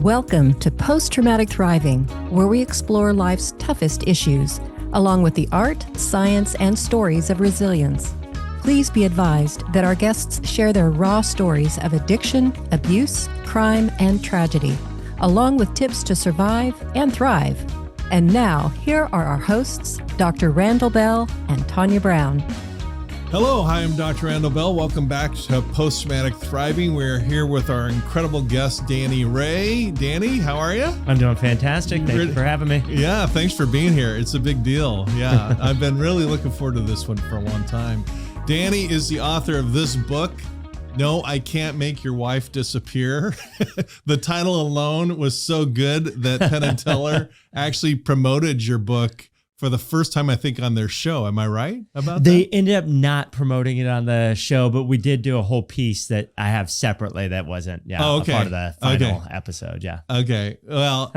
Welcome to Post-Traumatic Thriving, where we explore life's toughest issues, along with the art, science, and stories of resilience. Please be advised that our guests share their raw stories of addiction, abuse, crime, and tragedy, along with tips to survive and thrive. And now, here are our hosts, Dr.RandallBell and Tanya Brown. Hello, hi, I'm Dr. RandallBell. Welcome back to Post-Traumatic Thriving. We're here with our incredible guest, Danny Ray. Danny, how are you? I'm doing fantastic. Thank you for having me. Yeah, thanks for being here. It's a big deal. Yeah, I've been really looking forward to this one for a long time. Danny is the author of this book, No, I Can't Make Your Wife Disappear. The title alone was so good that Penn and Teller actually promoted your book for the first time, I think, on their show. Am I right about that? They ended up not promoting it on the show, but we did do a whole piece that I have separately that wasn't a part of the final episode. Yeah. Okay. Well,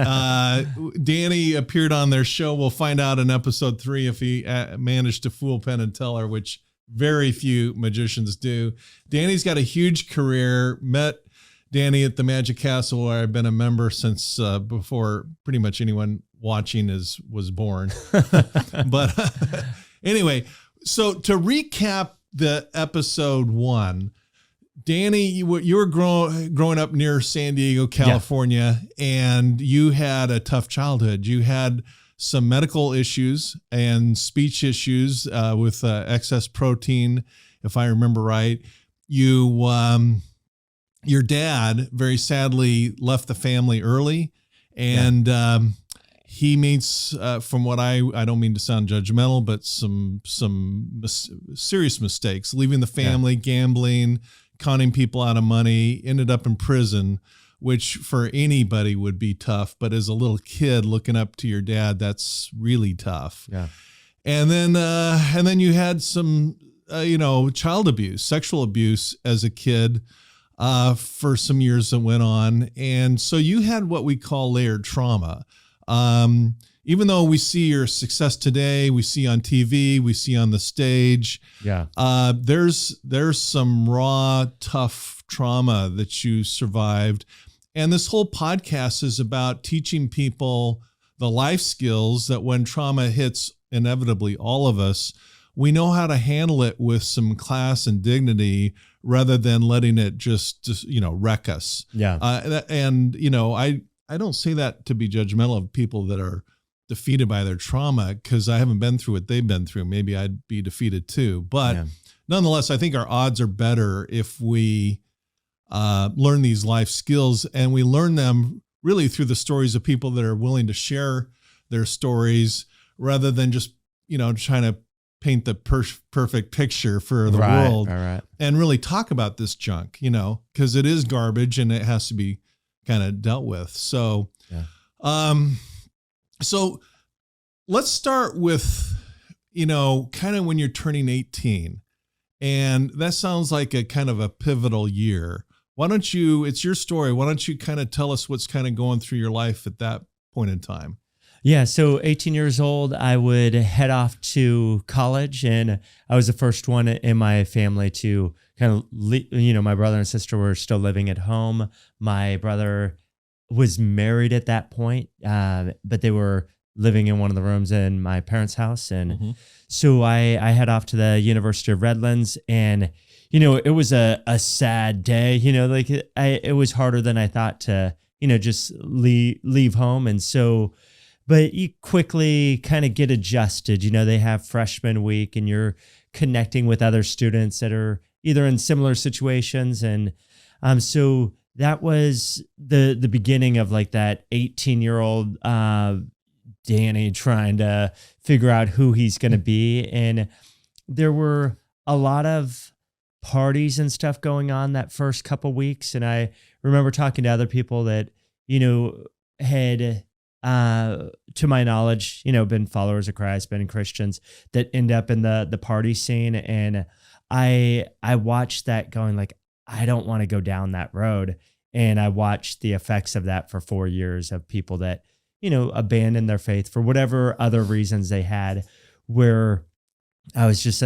Danny appeared on their show. We'll find out in episode 3 if he managed to fool Penn and Teller, which very few magicians do. Danny's got a huge career. Met Danny at the Magic Castle, where I've been a member since before pretty much anyone watching was born. But anyway, so to recap the episode 1, Danny, you were growing up near San Diego, California, and you had a tough childhood. You had some medical issues and speech issues with excess protein, if I remember right. Your dad very sadly left the family early, and he meets, from what I don't mean to sound judgmental, but some serious mistakes, leaving the family, gambling, conning people out of money, ended up in prison, which for anybody would be tough. But as a little kid looking up to your dad, that's really tough. Yeah. And then you had some, child abuse, sexual abuse as a kid for some years that went on. And so you had what we call layered trauma. Even though we see your success today, we see on TV, we see on the stage, there's some raw, tough trauma that you survived. And this whole podcast is about teaching people the life skills that when trauma hits inevitably all of us, we know how to handle it with some class and dignity rather than letting it just wreck us. Yeah. I don't say that to be judgmental of people that are defeated by their trauma, because I haven't been through what they've been through. Maybe I'd be defeated too. But nonetheless, I think our odds are better if we learn these life skills, and we learn them really through the stories of people that are willing to share their stories rather than just, trying to paint the perfect picture for the world and really talk about this junk, because it is garbage and it has to be kind of dealt with. So, so let's start with, kind of when you're turning 18, and that sounds like a kind of a pivotal year. Why don't you, it's your story. Why don't you kind of tell us what's kind of going through your life at that point in time? Yeah. So 18 years old, I would head off to college, and I was the first one in my family to kind of, my brother and sister were still living at home. My brother was married at that point, but they were living in one of the rooms in my parents' house. And so I head off to the University of Redlands, and, it was a sad day, it was harder than I thought to, just leave home. And so, but you quickly kind of get adjusted. They have freshman week, and you're connecting with other students that are either in similar situations. And so that was the beginning of like that 18-year-old Danny trying to figure out who he's going to be. And there were a lot of parties and stuff going on that first couple weeks. And I remember talking to other people that, had, to my knowledge, been followers of Christ, been Christians that end up in the party scene. And I watched that going like, I don't want to go down that road. And I watched the effects of that for 4 years of people that, abandoned their faith for whatever other reasons they had, where I was just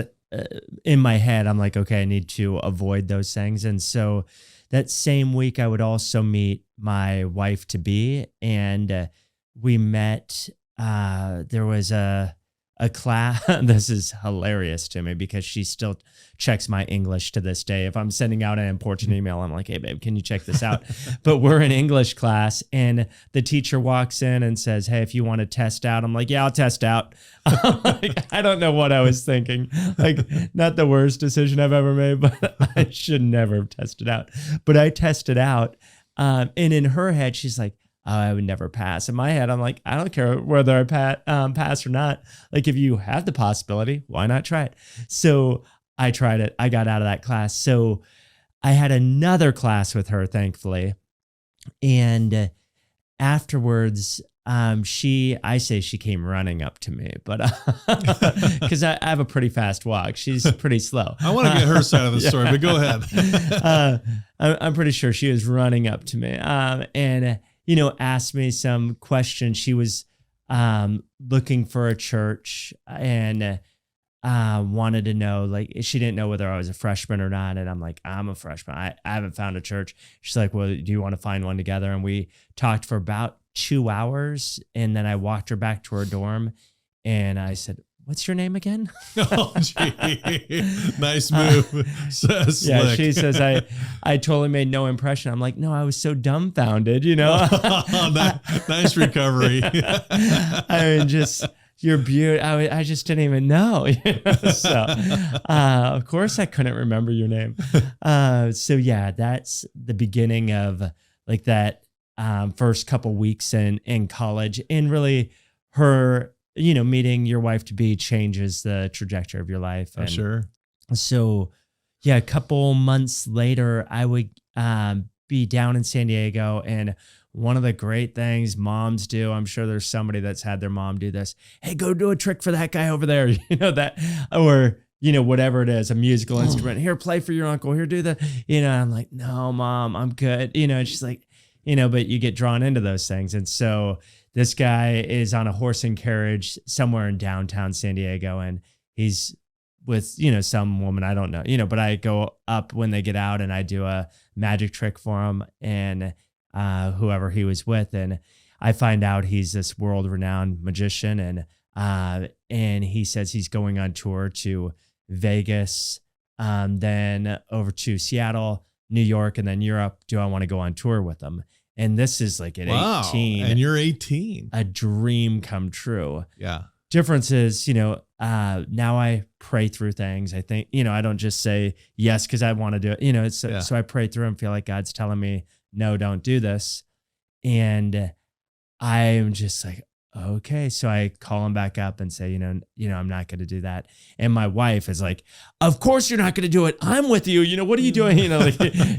in my head, I'm like, okay, I need to avoid those things. And so that same week, I would also meet my wife to be, and we met. There was a class. This is hilarious to me because she still checks my English to this day. If I'm sending out an important email, I'm like, hey, babe, can you check this out? But we're in English class and the teacher walks in and says, hey, if you want to test out, I'm like, yeah, I'll test out. Like, I don't know what I was thinking. Like, not the worst decision I've ever made, but I should never have tested out. But I tested out. And in her head, she's like, oh, I would never pass. In my head, I'm like, I don't care whether I pass or not. Like, if you have the possibility, why not try it? So I tried it. I got out of that class. So I had another class with her, thankfully. And afterwards, I say she came running up to me, but because I have a pretty fast walk. She's pretty slow. I want to get her side of the story, but go ahead. I'm pretty sure she was running up to me. And asked me some questions. She was looking for a church and wanted to know, like, she didn't know whether I was a freshman or not. And I'm like, I'm a freshman. I haven't found a church. She's like, well, do you want to find one together? And we talked for about 2 hours. And then I walked her back to her dorm and I said, what's your name again? Oh, gee. Nice move. So yeah, she says, I totally made no impression. I'm like, no, I was so dumbfounded, Nice recovery. I mean, just, you're beautiful. I just didn't even know. So, of course, I couldn't remember your name. So, yeah, that's the beginning of like that first couple weeks in college. And really her, meeting your wife to be changes the trajectory of your life. And sure. So, yeah, a couple months later, I would be down in San Diego. And one of the great things moms do, I'm sure there's somebody that's had their mom do this. Hey, go do a trick for that guy over there. That, or, whatever it is, a musical instrument. Here, play for your uncle. Here, do the, I'm like, no, Mom, I'm good. And she's like, but you get drawn into those things. And so this guy is on a horse and carriage somewhere in downtown San Diego, and he's with, some woman, I don't know, but I go up when they get out and I do a magic trick for him and whoever he was with. And I find out he's this world-renowned magician, and he says he's going on tour to Vegas, then over to Seattle, New York, and then Europe. Do I want to go on tour with him? And this is like at 18. And you're 18. A dream come true. Yeah. Difference is, now I pray through things. I think, I don't just say yes because I want to do it. So I pray through and feel like God's telling me, no, don't do this. And I'm just like, okay. So I call him back up and say, I'm not going to do that. And my wife is like, of course you're not going to do it. I'm with you. What are you doing?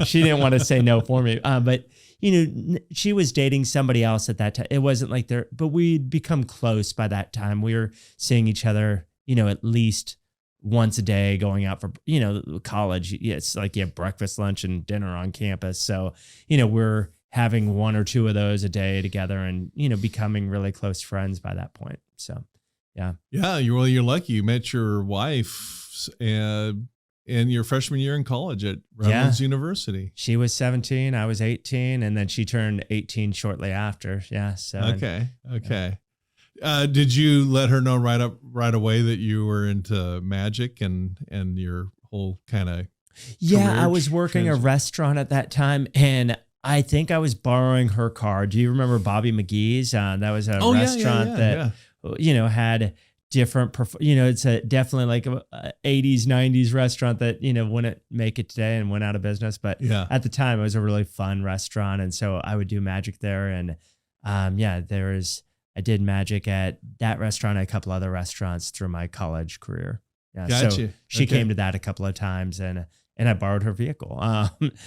She didn't want to say no for me. But she was dating somebody else at that time. It wasn't like but we'd become close by that time. We were seeing each other, at least once a day, going out for, college. It's like you have breakfast, lunch, and dinner on campus. So, we're having 1 or 2 of those a day together and, becoming really close friends by that point. So, yeah. Yeah. You're lucky you met your wife in your freshman year in college at Redlands University. She was 17, I was 18, and then she turned 18 shortly after. Yeah. So okay. Yeah. Did you let her know right away that you were into magic and your whole kind of I was working a restaurant at that time, and I think I was borrowing her car. Do you remember Bobby McGee's? That was a restaurant that had different, it's definitely like a 80s, 90s restaurant that, wouldn't make it today and went out of business. But at the time it was a really fun restaurant. And so I would do magic there. And I did magic at that restaurant and a couple other restaurants through my college career. Yeah. Gotcha. So she came to that a couple of times and I borrowed her vehicle.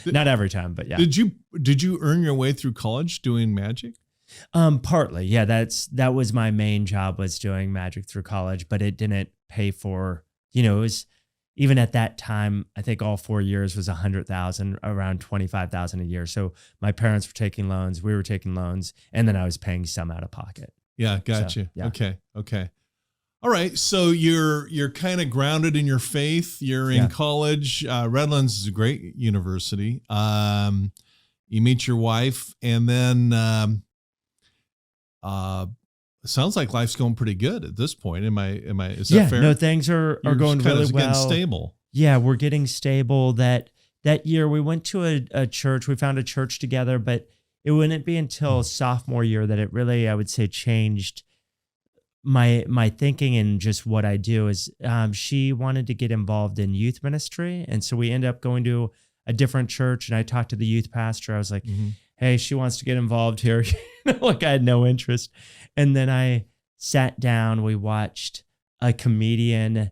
Not every time, but yeah. Did you earn your way through college doing magic? Partly. Yeah. That was my main job, was doing magic through college, but it didn't pay for, it was, even at that time, I think all 4 years was $100,000, around $25,000 a year. So my parents were taking loans, we were taking loans, and then I was paying some out of pocket. Yeah. Gotcha. So, yeah. Okay. All right. So you're kind of grounded in your faith. You're in college. Redlands is a great university. You meet your wife, and then sounds like life's going pretty good at this point. Is that fair? No, things are going really well. Getting stable. Yeah, we're getting stable. That year we went to a church. We found a church together, but it wouldn't be until sophomore year that it really, I would say, changed my thinking and just what I do. Is she wanted to get involved in youth ministry, and so we ended up going to a different church. And I talked to the youth pastor. I was like, "Hey, she wants to get involved here." Like I had no interest. And then I sat down. We watched a comedian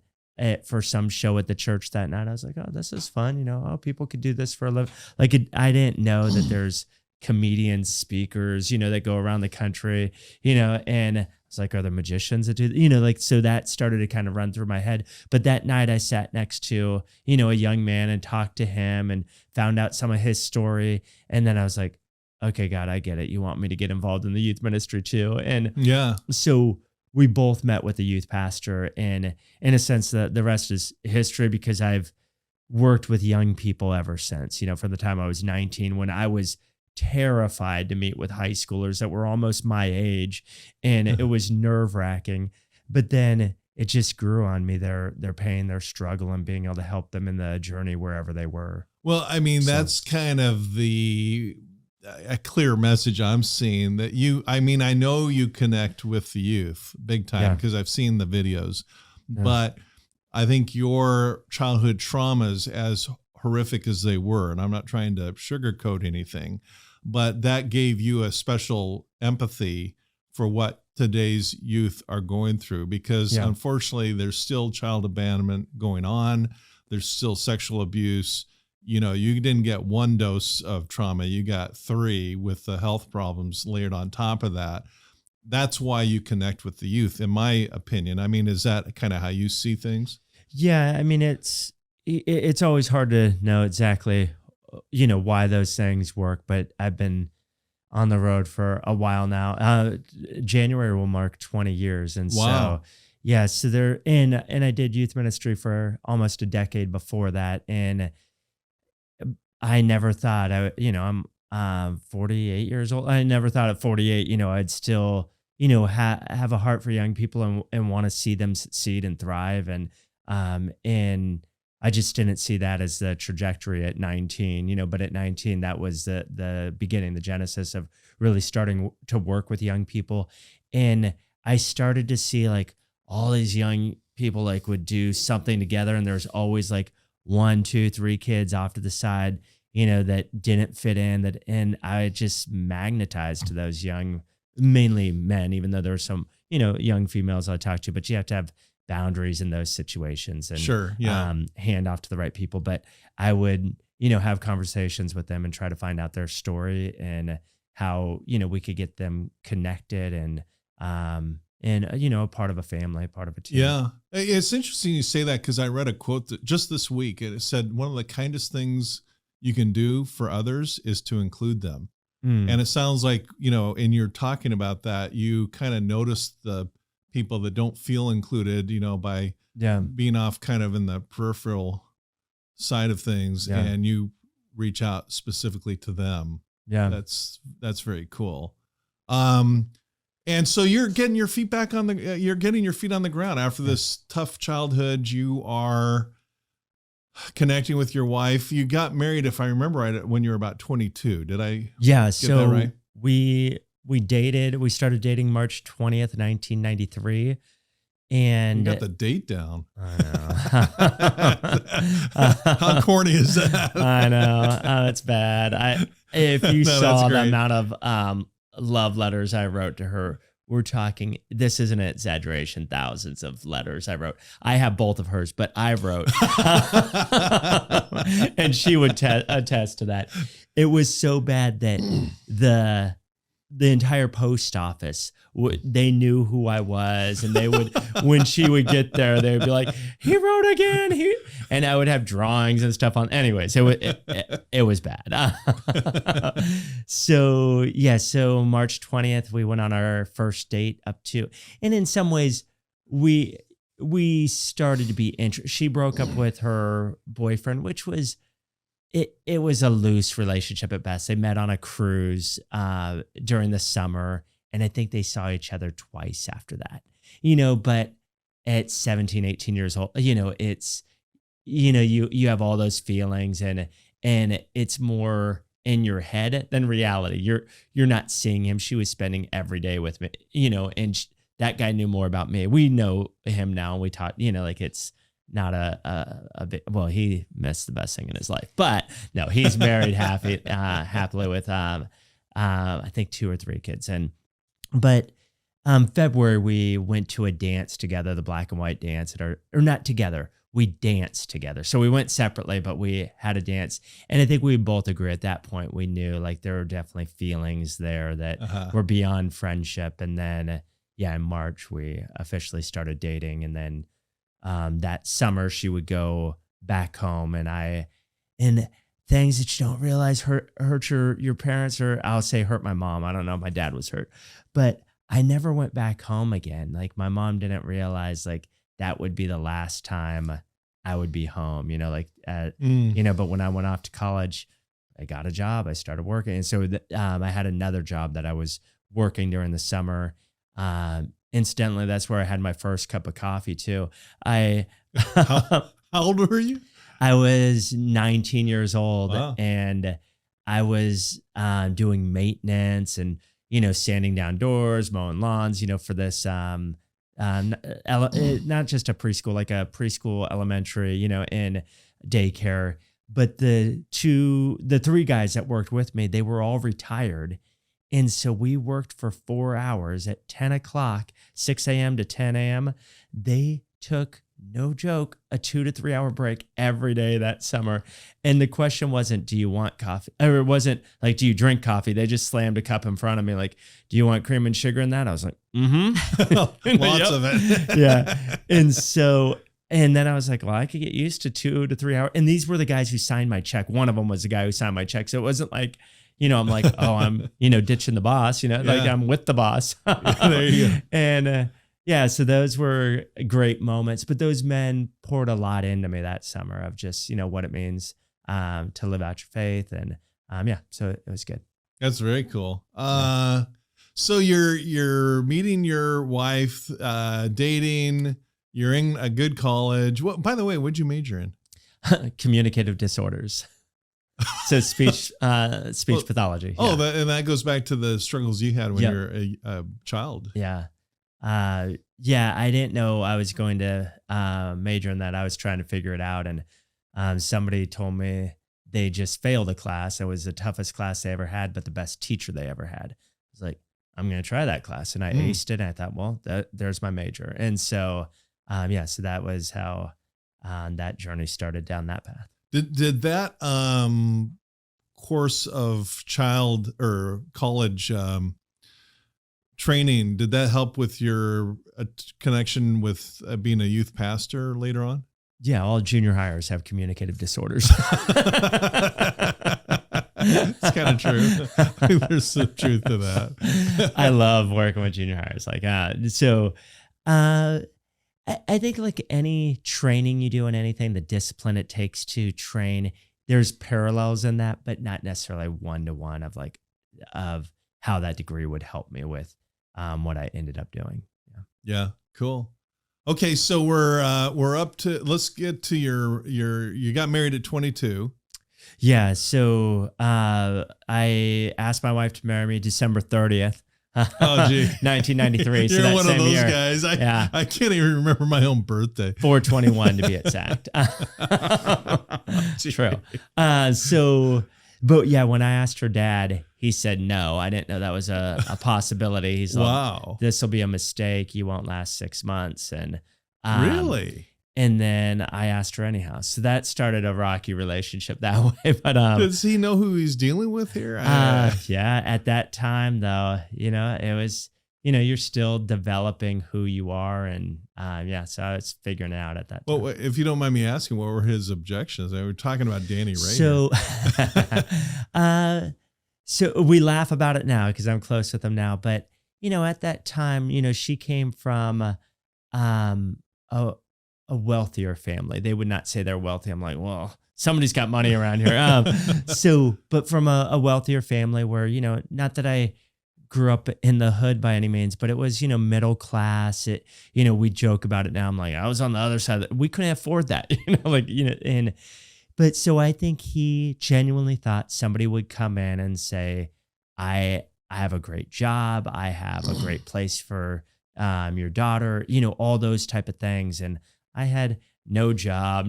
for some show at the church that night. I was like, "Oh, this is fun. People could do this for a living." Like I didn't know that there's comedians, speakers, that go around the country, and I was like, are there magicians that do, so that started to kind of run through my head. But that night I sat next to, a young man and talked to him and found out some of his story. And then I was like, okay, God, I get it. You want me to get involved in the youth ministry too. And so we both met with the youth pastor, and in a sense that the rest is history, because I've worked with young people ever since, from the time I was 19, when I was terrified to meet with high schoolers that were almost my age, and it was nerve-wracking. But then it just grew on me, their pain, their struggle, and being able to help them in the journey wherever they were. Well, I mean, that's kind of a clear message I'm seeing, that I know you connect with the youth big time, because I've seen the videos, but I think your childhood traumas, as horrific as they were, and I'm not trying to sugarcoat anything, but that gave you a special empathy for what today's youth are going through, because unfortunately there's still child abandonment going on. There's still sexual abuse. You didn't get one dose of trauma. You got 3 with the health problems layered on top of that. That's why you connect with the youth, in my opinion. I mean, is that kind of how you see things? Yeah. I mean, it's always hard to know exactly, why those things work, but I've been on the road for a while now. January will mark 20 years. And so there, and I did youth ministry for almost a decade before that. And I never thought I'm 48 years old. I never thought at 48, I'd still, have a heart for young people and want to see them succeed and thrive. And I just didn't see that as the trajectory at 19, but at 19, that was the beginning, the genesis of really starting to work with young people. And I started to see like all these young people would do something together. And there's always 1, 2, 3 kids off to the side, that didn't fit in, and I just magnetized to those young, mainly men, even though there were some, young females I talked to, but you have to have boundaries in those situations and hand off to the right people. But I would, have conversations with them and try to find out their story and how, we could get them connected and a part of a family, part of a team. Yeah. It's interesting you say that, because I read a quote that just this week, it said one of the kindest things you can do for others is to include them. And it sounds like, in your talking about that, you kind of noticed the people that don't feel included, by being off kind of in the peripheral side of things, and you reach out specifically to them. Yeah. That's very cool. And so you're getting your feet on the ground after this tough childhood. You are connecting with your wife. You got married, if I remember right, when you were about 22. Did I get that right? We dated. We started dating March 20th, 1993. And you got the date down. I know. How corny is that? I know. It's bad. If you saw the amount of love letters I wrote to her, we're talking, this isn't an exaggeration, thousands of letters I wrote. I have both of hers, but I wrote. And she would attest to that. It was so bad that the entire post office, they knew who I was, and they would, when she would get there, they would be like, he wrote again. And I would have drawings and stuff on. Anyways, it was bad. So March 20th, we went on our first date and in some ways we started to be interested. She broke up with her boyfriend, which was, it was a loose relationship at best. They met on a cruise during the summer, and I think they saw each other twice after that, but at 17, 18 years old, it's, you have all those feelings, and it's more in your head than reality. You're not seeing him. She was spending every day with me, and that guy knew more about me. We know him now, and we talk, it's not a bit, well, he missed the best thing in his life, but no, he's married happily with, I think 2 or 3 kids. But February, we went to a dance together, the black and white dance or not together. We danced together. So we went separately, but we had a dance. And I think we both agree at that point, we knew like there were definitely feelings there that were beyond friendship. And then, in March, we officially started dating. And then that summer she would go back home, and things that you don't realize hurt your parents, or I'll say hurt my mom. I don't know. My dad was hurt, but I never went back home again. Like my mom didn't realize like that would be the last time I would be home, but when I went off to college, I got a job, I started working. And so I had another job that I was working during the summer. Incidentally, that's where I had my first cup of coffee too. How old were you? I was 19 years old. Wow. And I was doing maintenance and, sanding down doors, mowing lawns, for this, not just a preschool, like a preschool, elementary, in daycare, but the 3 guys that worked with me, they were all retired. And so we worked for 4 hours at 10 o'clock, 6 a.m. to 10 a.m. They took, no joke, a 2 to 3 hour break every day that summer. And the question wasn't, do you want coffee? Or it wasn't like, do you drink coffee? They just slammed a cup in front of me. Like, do you want cream and sugar in that? I was like, Lots of it. Yeah. And then I was like, well, I could get used to 2 to 3 hours. And these were the guys who signed my check. One of them was the guy who signed my check. So it wasn't like, I'm like, oh, I'm, ditching the boss, like I'm with the boss. There you go. And so those were great moments. But those men poured a lot into me that summer of just, what it means to live out your faith. And so it was good. That's very cool. So you're meeting your wife, dating, you're in a good college. What, by the way, what'd you major in? Communicative disorders. So speech pathology. Oh, and that goes back to the struggles you had when you were a child. Yeah. I didn't know I was going to major in that. I was trying to figure it out. And somebody told me they just failed a class. It was the toughest class they ever had, but the best teacher they ever had. I was like, I'm going to try that class. And I aced it. And I thought, well, there's my major. And so, so that was how that journey started down that path. Did that course of child or college training, did that help with your connection with being a youth pastor later on? Yeah, all junior hires have communicative disorders. It's kind of true. There's some truth to that. I love working with junior hires. I think like any training you do in anything, the discipline it takes to train, there's parallels in that, but not necessarily one-to-one of how that degree would help me with what I ended up doing. Yeah. Cool. Okay. So we're up to, let's get to you got married at 22. Yeah. So I asked my wife to marry me December 30th. Oh, gee. 1993. You're so that one same of those year. guys. I can't even remember my own birthday. 4/21 to be exact. True. But when I asked her dad, he said no. I didn't know that was a possibility. He's like, wow, this will be a mistake. You won't last 6 months. And really? And then I asked her anyhow. So that started a rocky relationship that way. But does he know who he's dealing with here? Yeah. At that time, though, it was, you're still developing who you are. And so I was figuring it out at that time. Well, if you don't mind me asking, what were his objections? We were talking about Danny Ray. So we laugh about it now because I'm close with him now. But, at that time, she came from a wealthier family. They would not say they're wealthy. I'm like, well, somebody's got money around here. But from a wealthier family where, not that I grew up in the hood by any means, but it was, middle class. We joke about it now. I'm like, I was on the other side. We couldn't afford that, but so I think he genuinely thought somebody would come in and say, I have a great job. I have a great place for your daughter, all those type of things. And I had no job,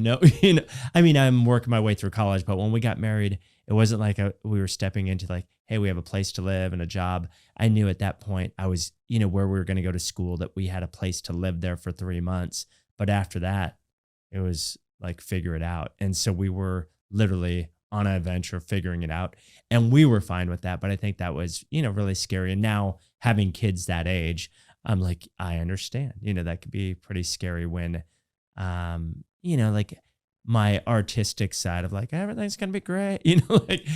I'm working my way through college, but when we got married, it wasn't like we were stepping into like, hey, we have a place to live and a job. I knew at that point I was, where we were going to go to school, that we had a place to live there for 3 months. But after that, it was like, figure it out. And so we were literally on an adventure figuring it out, and we were fine with that. But I think that was, really scary. And now having kids that age, I'm like, I understand, that could be pretty scary when, like my artistic side of like, everything's going to be great,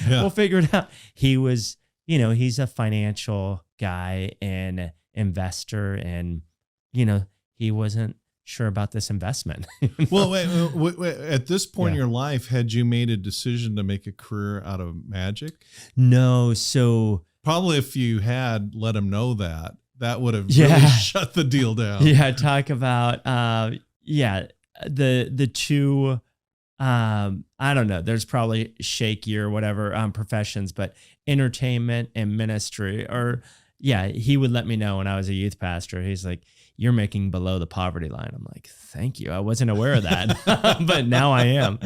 we'll figure it out. He was, he's a financial guy and investor, and, he wasn't sure about this investment. Well, wait, at this point in your life, had you made a decision to make a career out of magic? No. So probably if you had let him know that would have really shut the deal down. Yeah. Talk about, the two, I don't know, there's probably shakier, whatever, professions, but entertainment and ministry, or he would let me know when I was a youth pastor. He's like, you're making below the poverty line. I'm like, thank you. I wasn't aware of that, but now I am,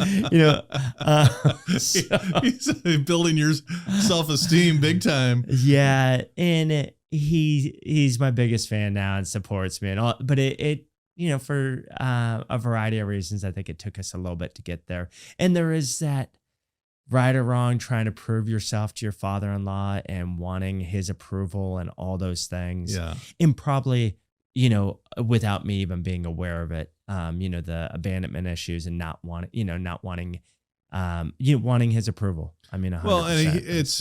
He's building your self-esteem big time. Yeah. And he's my biggest fan now and supports me and all, but it for a variety of reasons, I think it took us a little bit to get there. And there is that right or wrong, trying to prove yourself to your father-in-law and wanting his approval and all those things. Yeah. And probably, without me even being aware of it, the abandonment issues and not wanting his approval. I mean, 100%. Well, and it's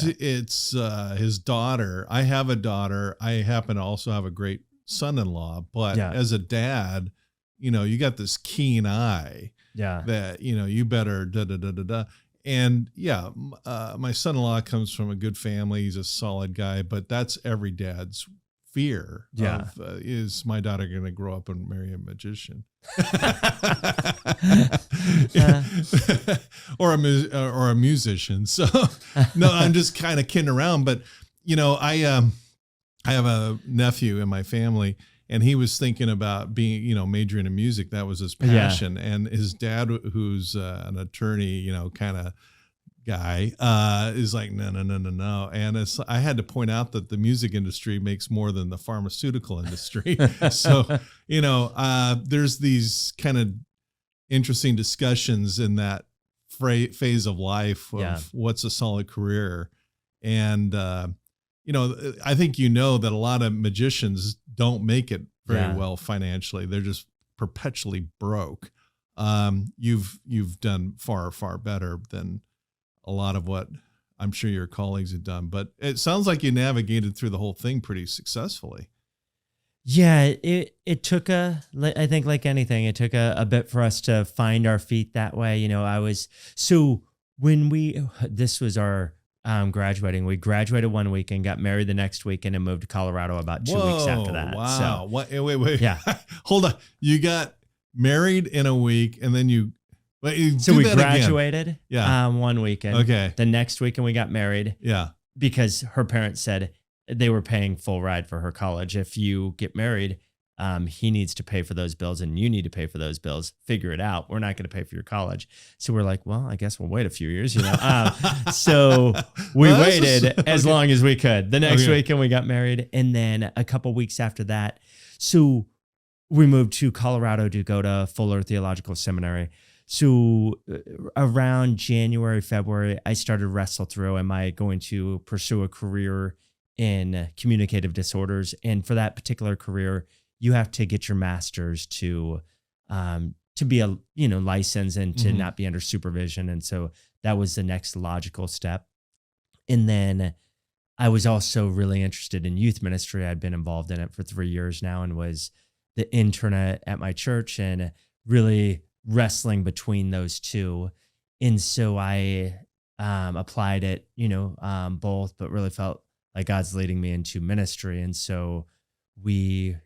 his daughter. I have a daughter. I happen to also have a great son-in-law, but as a dad, you got this keen eye that, you better And my son-in-law comes from a good family. He's a solid guy, but that's every dad's fear of, is my daughter going to grow up and marry a magician? or a musician. So no, I'm just kind of kidding around, but I have a nephew in my family, and he was thinking about being, majoring in music. That was his passion. And his dad, who's an attorney, kind of guy, is like, no. And I had to point out that the music industry makes more than the pharmaceutical industry. So, there's these kind of interesting discussions in that phase of life of what's a solid career. And, I think that a lot of magicians don't make it very well financially. They're just perpetually broke. You've done far, far better than a lot of what I'm sure your colleagues have done. But it sounds like you navigated through the whole thing pretty successfully. Yeah, it took I think like anything, it took a bit for us to find our feet that way. This was our graduating. We graduated one weekend, got married the next weekend, and moved to Colorado about 2 weeks after that. Wow. So, what? Wait. Yeah. Hold on. You got married in a week, and then we graduated one weekend. Okay. The next weekend we got married. Yeah. Because her parents said they were paying full ride for her college. If you get married, he needs to pay for those bills and you need to pay for those bills. Figure it out. We're not going to pay for your college. So we're like, well, I guess we'll wait a few years, So we waited as long as we could. The next weekend we got married. And then a couple weeks after that, so we moved to Colorado to go to Fuller Theological Seminary. So around January, February, I started to wrestle through, am I going to pursue a career in communicative disorders? And for that particular career, you have to get your master's to be a licensed and to not be under supervision. And so that was the next logical step. And then I was also really interested in youth ministry. I'd been involved in it for 3 years now and was the intern at my church and really wrestling between those two. And so I applied at, both, but really felt like God's leading me into ministry. And so I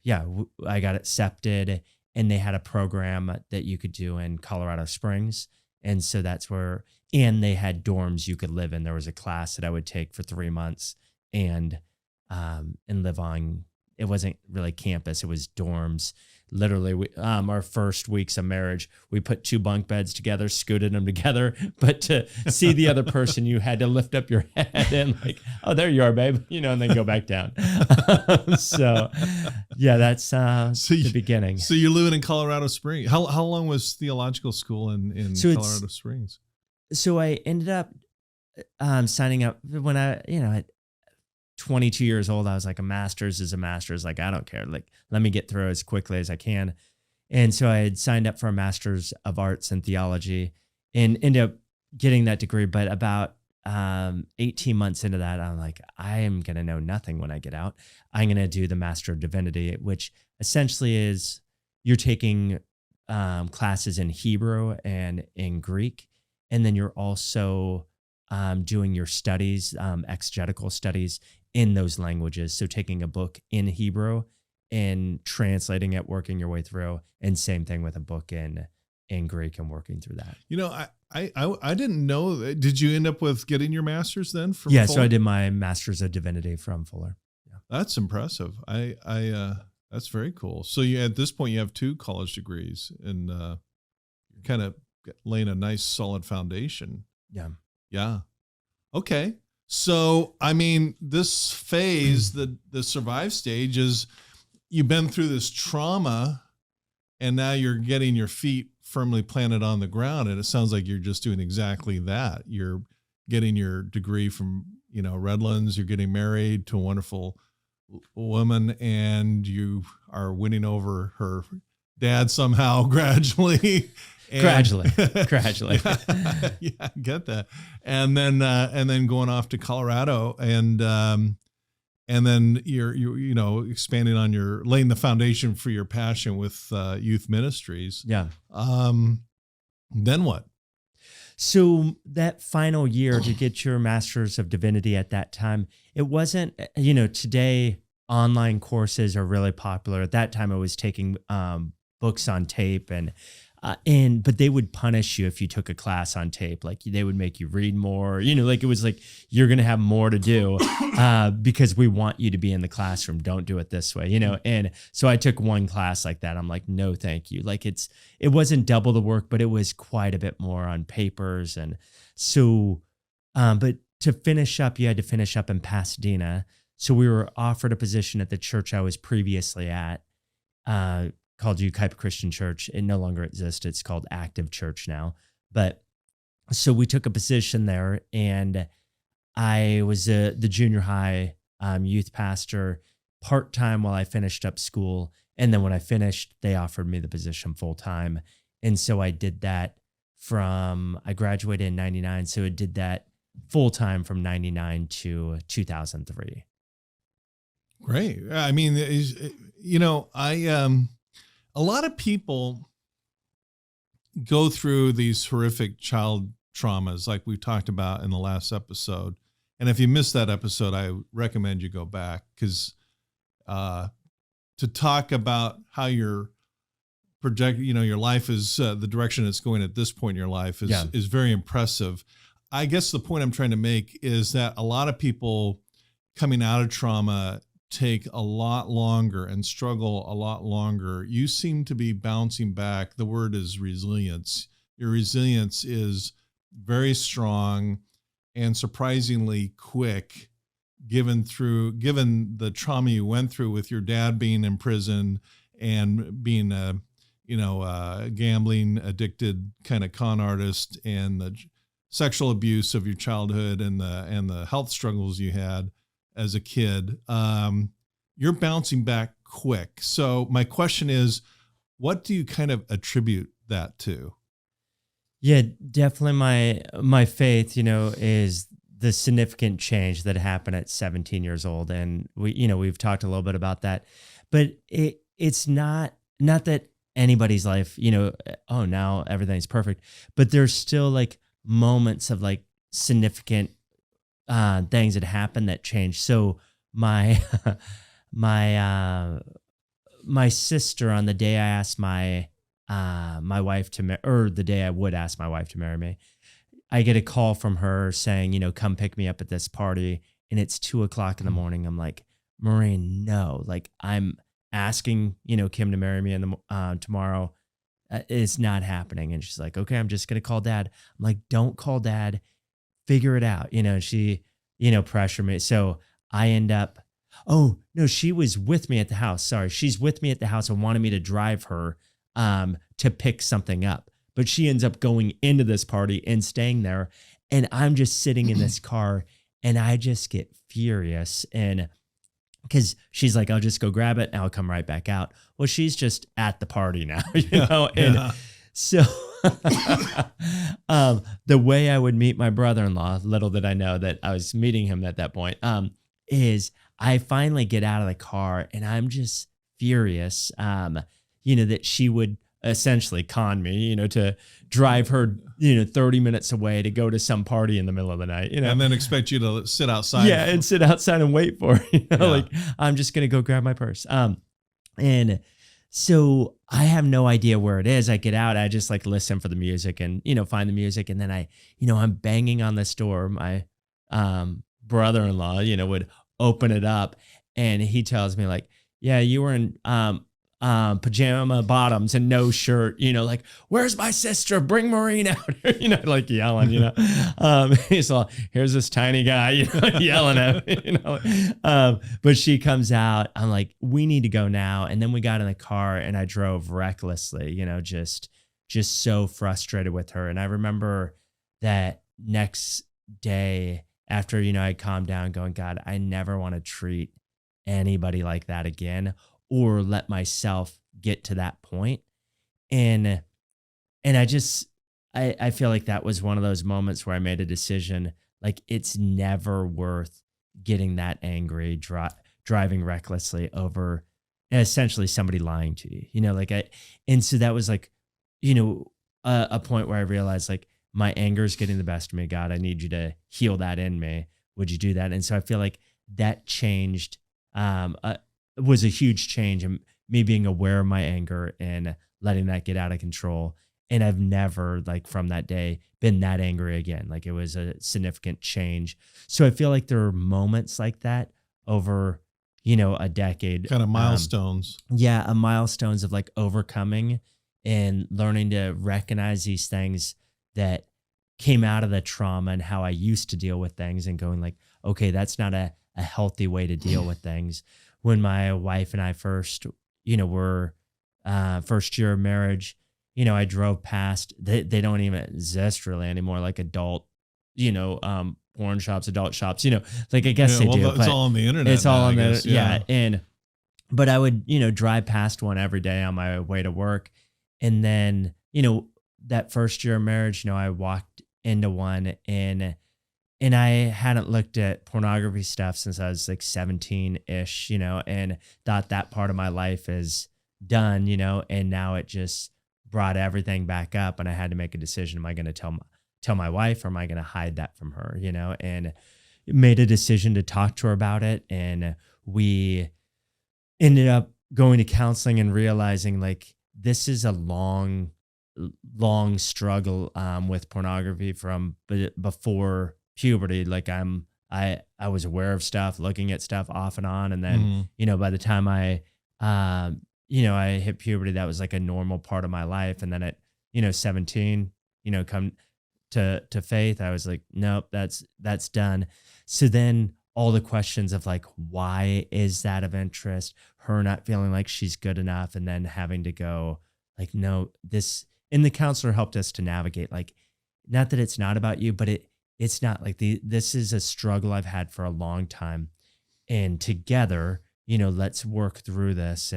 got accepted, and they had a program that you could do in Colorado Springs. And so that's where, and they had dorms you could live in. There was a class that I would take for 3 months and live on. It wasn't really campus. It was dorms. Literally, our first weeks of marriage, we put 2 bunk beds together, scooted them together. But to see the other person, you had to lift up your head and like, oh, there you are, babe, and then go back down. So, yeah, that's the beginning. So you're living in Colorado Springs. How long was theological school in Colorado Springs? So I ended up signing up when at 22 years old. I was like, a master's is a master's. Like, I don't care. Like, let me get through as quickly as I can. And so I had signed up for a master's of arts in theology and ended up getting that degree. But about 18 months into that, I'm like, I am going to know nothing when I get out. I'm going to do the Master of Divinity, which essentially is you're taking classes in Hebrew and in Greek. And then you're also doing your studies, exegetical studies in those languages. So taking a book in Hebrew and translating it, working your way through, and same thing with a book in Greek and working through that. I didn't know. Did you end up with getting your master's then from Fuller? Fuller? So I did my Master's of Divinity from Fuller. Yeah. That's impressive. That's very cool. So at this point you have 2 college degrees, and you're kind of laying a nice solid foundation. Yeah. Yeah. Okay. So, I mean, this phase, the survive stage, is you've been through this trauma and now you're getting your feet firmly planted on the ground. And it sounds like you're just doing exactly that. You're getting your degree from, Redlands, you're getting married to a wonderful woman, and you are winning over her dad somehow gradually. Gradually. Yeah, I get that. And then going off to Colorado, and then you're expanding on laying the foundation for your passion with youth ministries. Yeah. Then what? So that final year to get your Master's of Divinity at that time, it wasn't, today online courses are really popular. At that time I was taking books on tape but they would punish you if you took a class on tape. Like, they would make you read more, like it was like, you're going to have more to do because we want you to be in the classroom. Don't do it this way,? And so I took one class like that. I'm like, no, thank you. Like, it wasn't double the work, but it was quite a bit more on papers. And so, but to finish up, you had to finish up in Pasadena. So we were offered a position at the church I was previously at, called Ukaipa Christian Church. It no longer exists. It's called Active Church now. But so we took a position there, and I was the junior high youth pastor part-time while I finished up school. And then when I finished, they offered me the position full-time. And so I did that I graduated in 99. So I did that full-time from 99 to 2003. Great. I mean, a lot of people go through these horrific child traumas like we talked about in the last episode. And if you missed that episode, I recommend you go back, because to talk about how your your life is, the direction it's going at this point in your life is very impressive. I guess the point I'm trying to make is that a lot of people coming out of trauma take a lot longer and struggle a lot longer. You seem to be bouncing back. The word is resilience. Your resilience is very strong and surprisingly quick, given the trauma you went through with your dad being in prison and being a gambling addicted kind of con artist, and the sexual abuse of your childhood and the health struggles you had as a kid. You're bouncing back quick. So my question is, what do you kind of attribute that to? Yeah, definitely my faith, is the significant change that happened at 17 years old. And we've talked a little bit about that, but it's not not that anybody's life, oh, now everything's perfect, but there's still like moments of like significant things that happen that change. So my my sister, on the day I asked my wife to or the day I would ask my wife to marry me, I get a call from her saying, come pick me up at this party, and it's 2:00 in the morning. I'm like, Maureen, no, like I'm asking, Kim to marry me in the tomorrow. It's not happening. And she's like, okay, I'm just gonna call Dad. I'm like, don't call Dad, figure it out. She, pressure me. So I end up, oh no, she was with me at the house. Sorry. She's with me at the house and wanted me to drive her to pick something up. But she ends up going into this party and staying there. And I'm just sitting in this car and I just get furious. And because she's like, I'll just go grab it and I'll come right back out. Well, she's just at the party now, And so the way I would meet my brother-in-law, little did I know that I was meeting him at that point, is I finally get out of the car and I'm just furious, that she would essentially con me, to drive her, 30 minutes away to go to some party in the middle of the night, and then expect you to sit outside. Yeah. And sit outside and wait for her, like I'm just going to go grab my purse. And so I have no idea where it is. I get out, I just like listen for the music and, find the music. And then I'm banging on this door. My, brother-in-law, would open it up and he tells me like, yeah, you were in, pajama bottoms and no shirt, like, where's my sister? Bring Maureen out here, like yelling, he's like, here's this tiny guy, yelling at me, but she comes out. I'm like, we need to go now. And then we got in the car and I drove recklessly, just so frustrated with her. And I remember that next day after, I calmed down going, God, I never want to treat anybody like that again, or let myself get to that point. And I feel like that was one of those moments where I made a decision, like it's never worth getting that angry, driving recklessly over essentially somebody lying to you, and so that was like, a point where I realized like my anger is getting the best of me. God, I need you to heal that in me. Would you do that? And so I feel like that changed, was a huge change in me being aware of my anger and letting that get out of control. And I've never, like, from that day been that angry again. Like, it was a significant change. So I feel like there are moments like that over, a decade. Kind of milestones. Milestones of like overcoming and learning to recognize these things that came out of the trauma and how I used to deal with things and going like, okay, that's not a healthy way to deal with things. When my wife and I first, were first year of marriage, I drove past, they don't even exist really anymore, like adult, porn shops, adult shops, like I guess they do. It's all on the internet. It's all on the, but I would, drive past one every day on my way to work. And then, that first year of marriage, I walked into one and I hadn't looked at pornography stuff since I was like 17-ish, and thought that part of my life is done, and now it just brought everything back up and I had to make a decision. Am I going to tell my wife, or am I going to hide that from her, and made a decision to talk to her about it. And we ended up going to counseling and realizing like, this is a long struggle with pornography from before puberty. Like I was aware of stuff, looking at stuff off and on. And then, by the time I hit puberty, that was like a normal part of my life. And then at, 17, come to faith, I was like, nope, that's done. So then all the questions of like, why is that of interest? Her not feeling like she's good enough. And then having to go like, no, and the counselor helped us to navigate, like, not that it's not about you, but it's not like this is a struggle I've had for a long time, and together, let's work through this.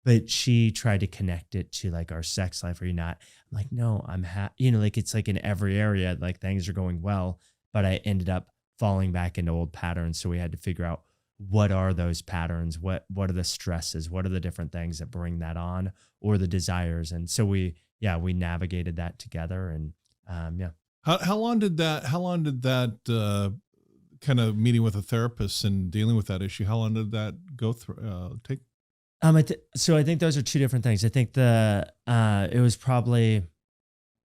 But she tried to connect it to like our sex life. Are you not? I'm like, no, I'm like, it's like in every area, like things are going well, but I ended up falling back into old patterns. So we had to figure out what are those patterns? What are the stresses? What are the different things that bring that on, or the desires? And so we navigated that together. And How long did that kind of meeting with a therapist and dealing with that issue, how long did that go through take? So I think those are two different things. I think it was probably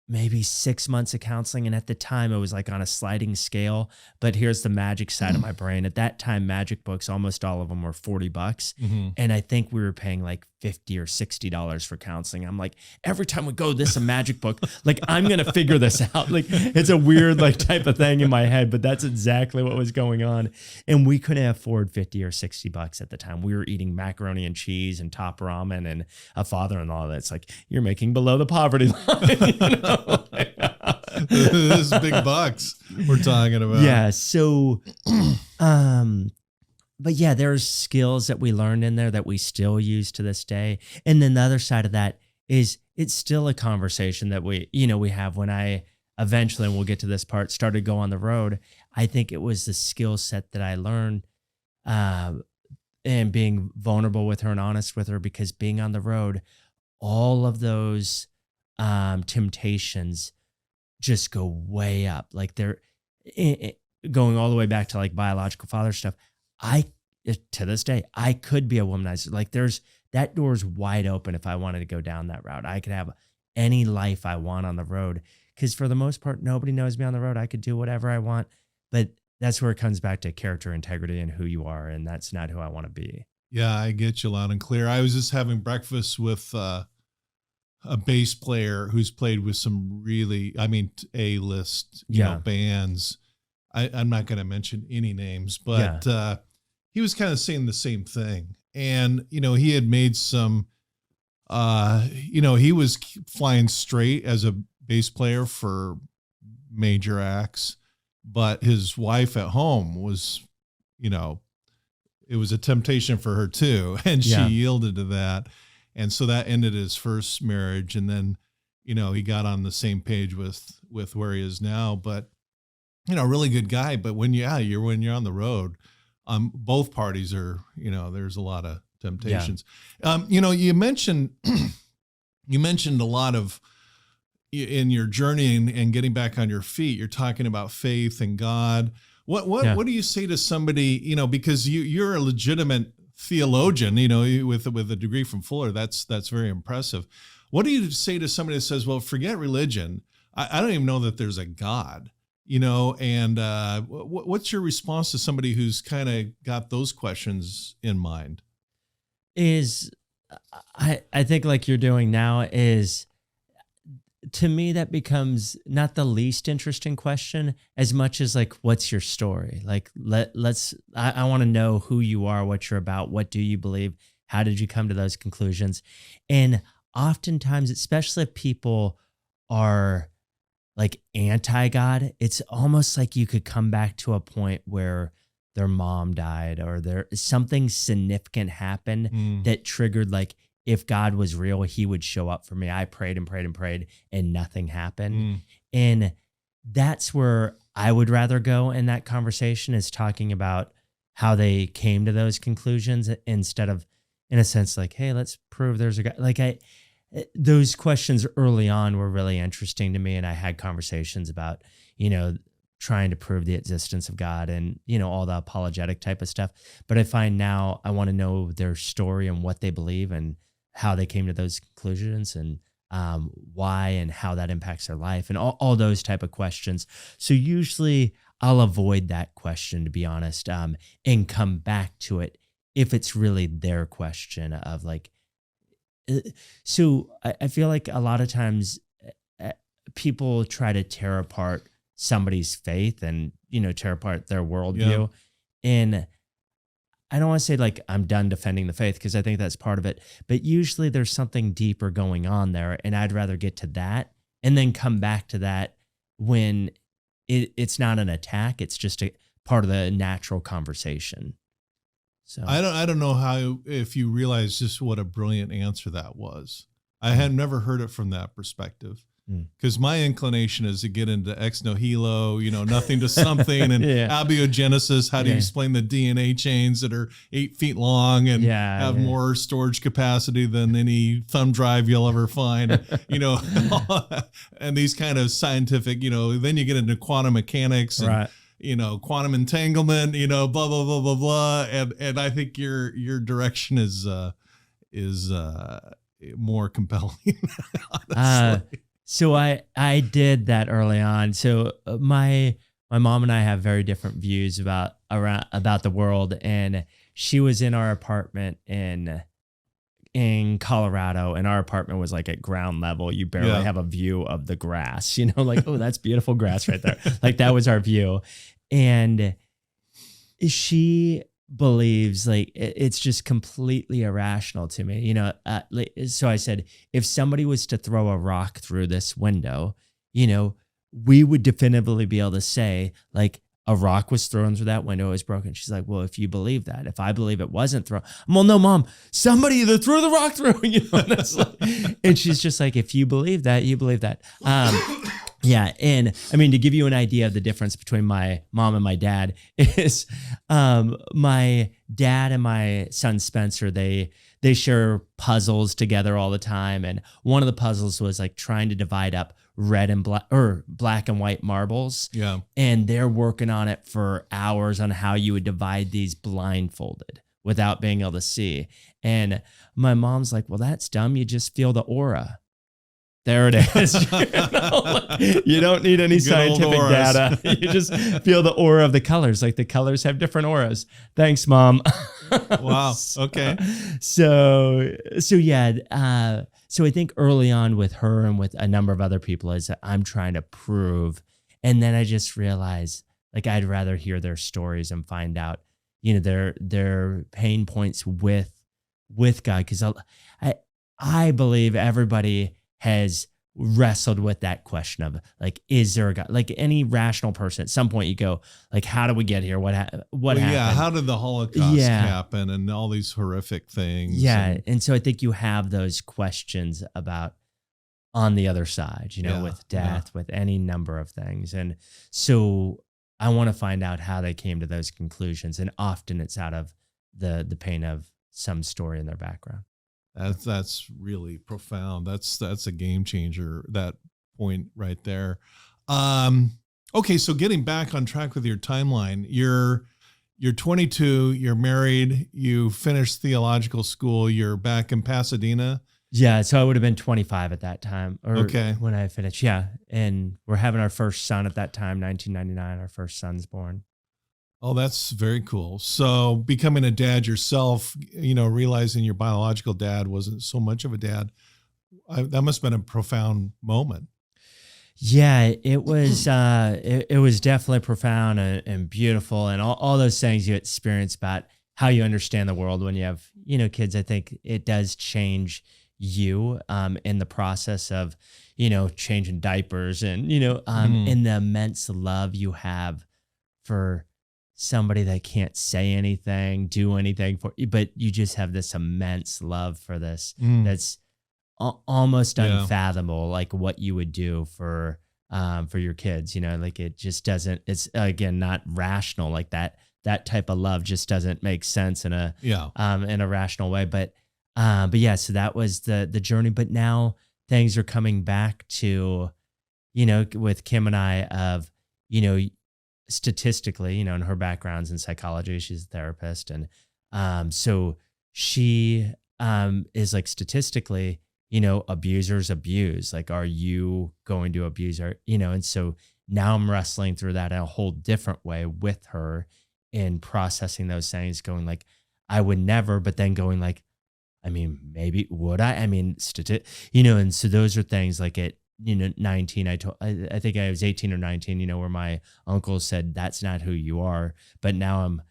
maybe 6 months of counseling. And at the time it was like on a sliding scale, but here's the magic side of my brain. At that time, magic books, almost all of them were $40. Mm-hmm. And I think we were paying like $50 or $60 for counseling. I'm like, every time we go, this is a magic book. Like, I'm going to figure this out. Like, it's a weird like type of thing in my head, but that's exactly what was going on. And we couldn't afford $50 or $60 at the time. We were eating macaroni and cheese and top ramen and a father-in-law that's like, you're making below the poverty line. You know? This is big bucks we're talking about. Yeah. So, but yeah, there's skills that we learned in there that we still use to this day. And then the other side of that is it's still a conversation that we have. When I eventually, and we'll get to this part, started to go on the road, I think it was the skill set that I learned, and being vulnerable with her and honest with her, because being on the road, all of those temptations just go way up. Like they're going all the way back to like biological father stuff. To this day, I could be a womanizer. Like that door's wide open if I wanted to go down that route. I could have any life I want on the road, because for the most part, nobody knows me on the road. I could do whatever I want, but that's where it comes back to character, integrity, and who you are. And that's not who I want to be. Yeah, I get you loud and clear. I was just having breakfast with a bass player who's played with some really, A-list, bands. I'm not going to mention any names, but he was kind of saying the same thing. And, he had made some, he was flying straight as a bass player for major acts, but his wife at home was, it was a temptation for her too. And she yielded to that. And so that ended his first marriage. And then, he got on the same page with where he is now, but really good guy. But when you're on the road, both parties are, there's a lot of temptations. You mentioned a lot of, in your journey and getting back on your feet, you're talking about faith and God. What do you say to somebody, because you're a legitimate theologian, with a degree from Fuller, that's very impressive. What do you say to somebody that says, well, forget religion, I don't even know that there's a God, and what's your response to somebody who's kind of got those questions in mind? I think like you're doing now is, to me, that becomes not the least interesting question as much as like, what's your story? Like, I want to know who you are, what you're about, what do you believe? How did you come to those conclusions? And oftentimes, especially if people are like anti-God, it's almost like you could come back to a point where their mom died or something significant happened that triggered, like, if God was real, he would show up for me. I prayed and prayed and prayed and nothing happened. And that's where I would rather go in that conversation, is talking about how they came to those conclusions, instead of, in a sense, like, hey, let's prove there's a God. Like those questions early on were really interesting to me. And I had conversations about, trying to prove the existence of God and, all the apologetic type of stuff. But I find now I want to know their story and what they believe and how they came to those conclusions, and why and how that impacts their life, and all those type of questions. So usually I'll avoid that question, to be honest, and come back to it if it's really their question of like, so I feel like a lot of times people try to tear apart somebody's faith and, tear apart their worldview. And I don't want to say like I'm done defending the faith, because I think that's part of it, but usually there's something deeper going on there, and I'd rather get to that and then come back to that when it's not an attack. It's just a part of the natural conversation. So I don't know if you realize just what a brilliant answer that was. I had never heard it from that perspective. Because my inclination is to get into ex nihilo, nothing to something, and abiogenesis. How do you explain the DNA chains that are 8 feet long and have more storage capacity than any thumb drive you'll ever find? And these kind of scientific, then you get into quantum mechanics and quantum entanglement, blah blah blah blah blah. And I think your direction is more compelling. So I did that early on. So my mom and I have very different views about the world, and she was in our apartment in Colorado, and our apartment was like at ground level. You barely have a view of the grass, like, oh, that's beautiful grass right there. Like that was our view. And she believes like it's just completely irrational to me, so I said, if somebody was to throw a rock through this window, we would definitively be able to say like a rock was thrown through that window, it was broken. She's like, well, if you believe that, if I believe it wasn't thrown, well, no, Mom, somebody either threw the rock through, and that's like, and she's just like, if you believe that, you believe that. Yeah. And I mean, to give you an idea of the difference between my mom and my dad is my dad and my son Spencer, they share puzzles together all the time. And one of the puzzles was like trying to divide up red and black or black and white marbles. Yeah. And they're working on it for hours on how you would divide these blindfolded without being able to see. And my mom's like, well, that's dumb. You just feel the aura. There it is. You don't need any scientific data. You just feel the aura of the colors. Like the colors have different auras. Thanks, Mom. Wow. Okay. So I think early on with her and with a number of other people is that I'm trying to prove. And then I just realized like I'd rather hear their stories and find out, their pain points with God. Because I believe everybody has wrestled with that question of like, is there a God? Like any rational person, at some point you go like, how do we get here? What happened? Yeah, how did the Holocaust happen and all these horrific things? Yeah, and so I think you have those questions about on the other side, with death, with any number of things. And so I want to find out how they came to those conclusions. And often it's out of the pain of some story in their background. That's really profound. That's a game changer, that point right there. Okay, so getting back on track with your timeline, you're 22, you're married, you finished theological school, you're back in Pasadena. Yeah, so I would have been 25 at that time, when I finished. Yeah, and we're having our first son at that time, 1999. Our first son's born. Oh, that's very cool. So becoming a dad yourself, realizing your biological dad wasn't so much of a dad, that must have been a profound moment. Yeah, it was. It was definitely profound and beautiful, and all those things you experience about how you understand the world when you have kids. I think it does change you in the process of changing diapers and in the immense love you have for somebody that can't say anything, do anything for you, but you just have this immense love for this that's almost unfathomable, like what you would do for your kids, like it just doesn't, it's again, not rational, like that type of love just doesn't make sense in a rational way. But yeah, so that was the journey, but now things are coming back to, with Kim and I of, statistically, and her background's in psychology, she's a therapist. And so she is like statistically, abusers abuse. Like, are you going to abuse her? And so now I'm wrestling through that in a whole different way with her in processing those things, going like, I would never, but then going like, I mean, maybe would I? I mean, and so those are things like it. 19, I think I was 18 or 19, where my uncle said, that's not who you are. But now I'm,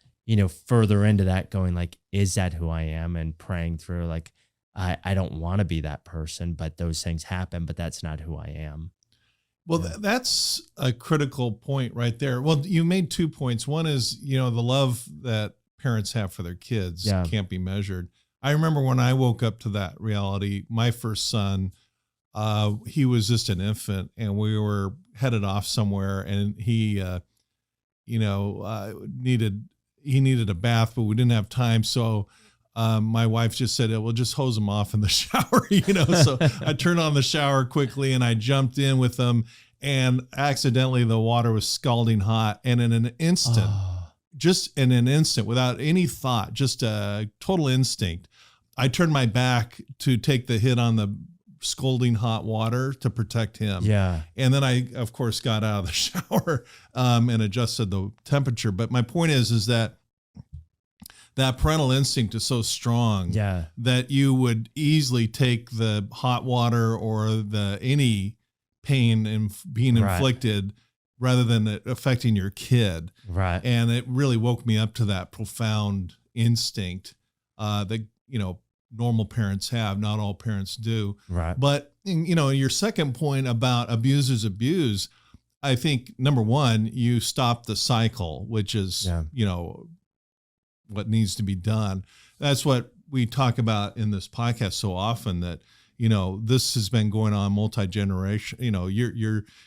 further into that going like, is that who I am? And praying through like, I don't want to be that person, but those things happen, but that's not who I am. Well, that's a critical point right there. Well, you made 2 points. One is, the love that parents have for their kids can't be measured. I remember when I woke up to that reality, my first son, he was just an infant, and we were headed off somewhere, and he, needed a bath, but we didn't have time. So my wife just said, "We'll just hose him off in the shower," So I turned on the shower quickly and I jumped in with him, and accidentally the water was scalding hot. And in an instant, without any thought, just a total instinct, I turned my back to take the hit on the scalding hot water to protect him. Yeah. And then I, of course, got out of the shower and adjusted the temperature. But my point is that parental instinct is so strong that you would easily take the hot water or any pain being inflicted rather than it affecting your kid. Right. And it really woke me up to that profound instinct that, normal parents have. Not all parents do. Right. But, your second point about abusers abuse, I think, number one, you stop the cycle, which is, what needs to be done. That's what we talk about in this podcast so often, that, this has been going on multi-generation.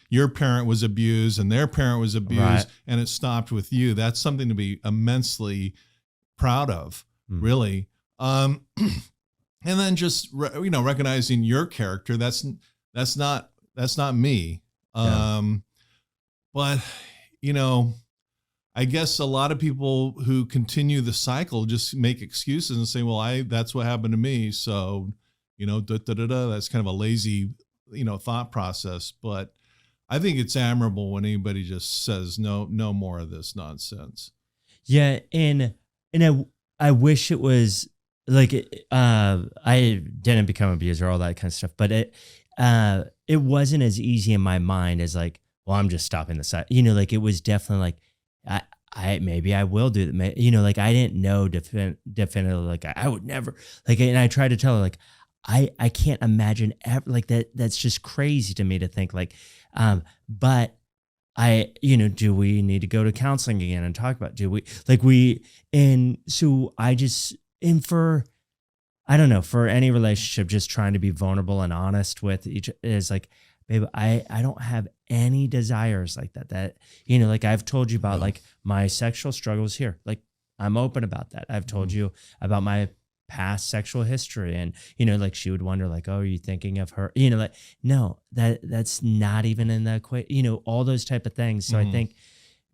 Your parent was abused and their parent was abused, and it stopped with you. That's something to be immensely proud of, really. And then just, recognizing your character, that's not me. But, I guess a lot of people who continue the cycle just make excuses and say, well, that's what happened to me. So, that's kind of a lazy, thought process. But I think it's admirable when anybody just says, no more of this nonsense. Yeah. And I wish it was like, I didn't become an abuser, all that kind of stuff, but it wasn't as easy in my mind as like, well, I'm just stopping the cycle. It was definitely like, maybe I will do that. I didn't know definitively, like I would never, and I tried to tell her, like, I can't imagine ever, like that. That's just crazy to me to think, like, but do we need to go to counseling again and talk about, I don't know, for any relationship, just trying to be vulnerable and honest with each is like, babe, I don't have any desires like that, I've told you about like my sexual struggles here. Like I'm open about that. I've told you about my past sexual history, and, she would wonder like, oh, are you thinking of her? No, that's not even in the equation, all those type of things. So I think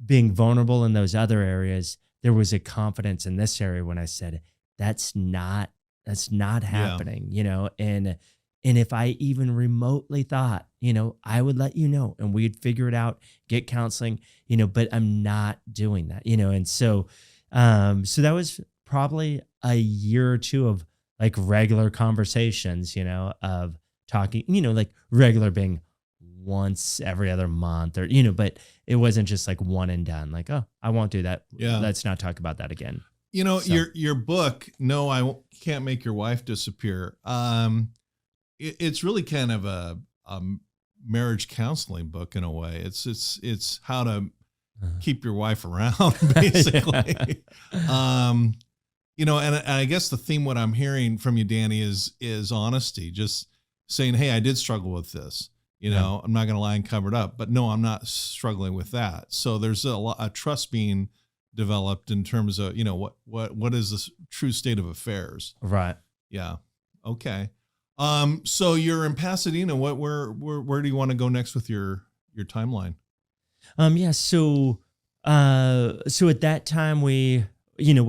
being vulnerable in those other areas, there was a confidence in this area when I said, that's not happening, and if I even remotely thought, I would let you know and we'd figure it out, get counseling, but I'm not doing that, and so that was probably a year or two of like regular conversations, of talking, like regular being once every other month or, but it wasn't just like one and done, like, oh, I won't do that. Yeah. Let's not talk about that again. Your book, No, I Can't Make Your Wife Disappear. It's really kind of a marriage counseling book in a way. It's how to keep your wife around, basically. And I guess the theme, what I'm hearing from you, Danny, is honesty. Just saying, hey, I did struggle with this. I'm not going to lie and cover it up, but no, I'm not struggling with that. So there's a trust being developed in terms of, what is the true state of affairs. Right. Yeah. Okay. So you're in Pasadena. Where do you want to go next with your timeline? Yeah. So at that time we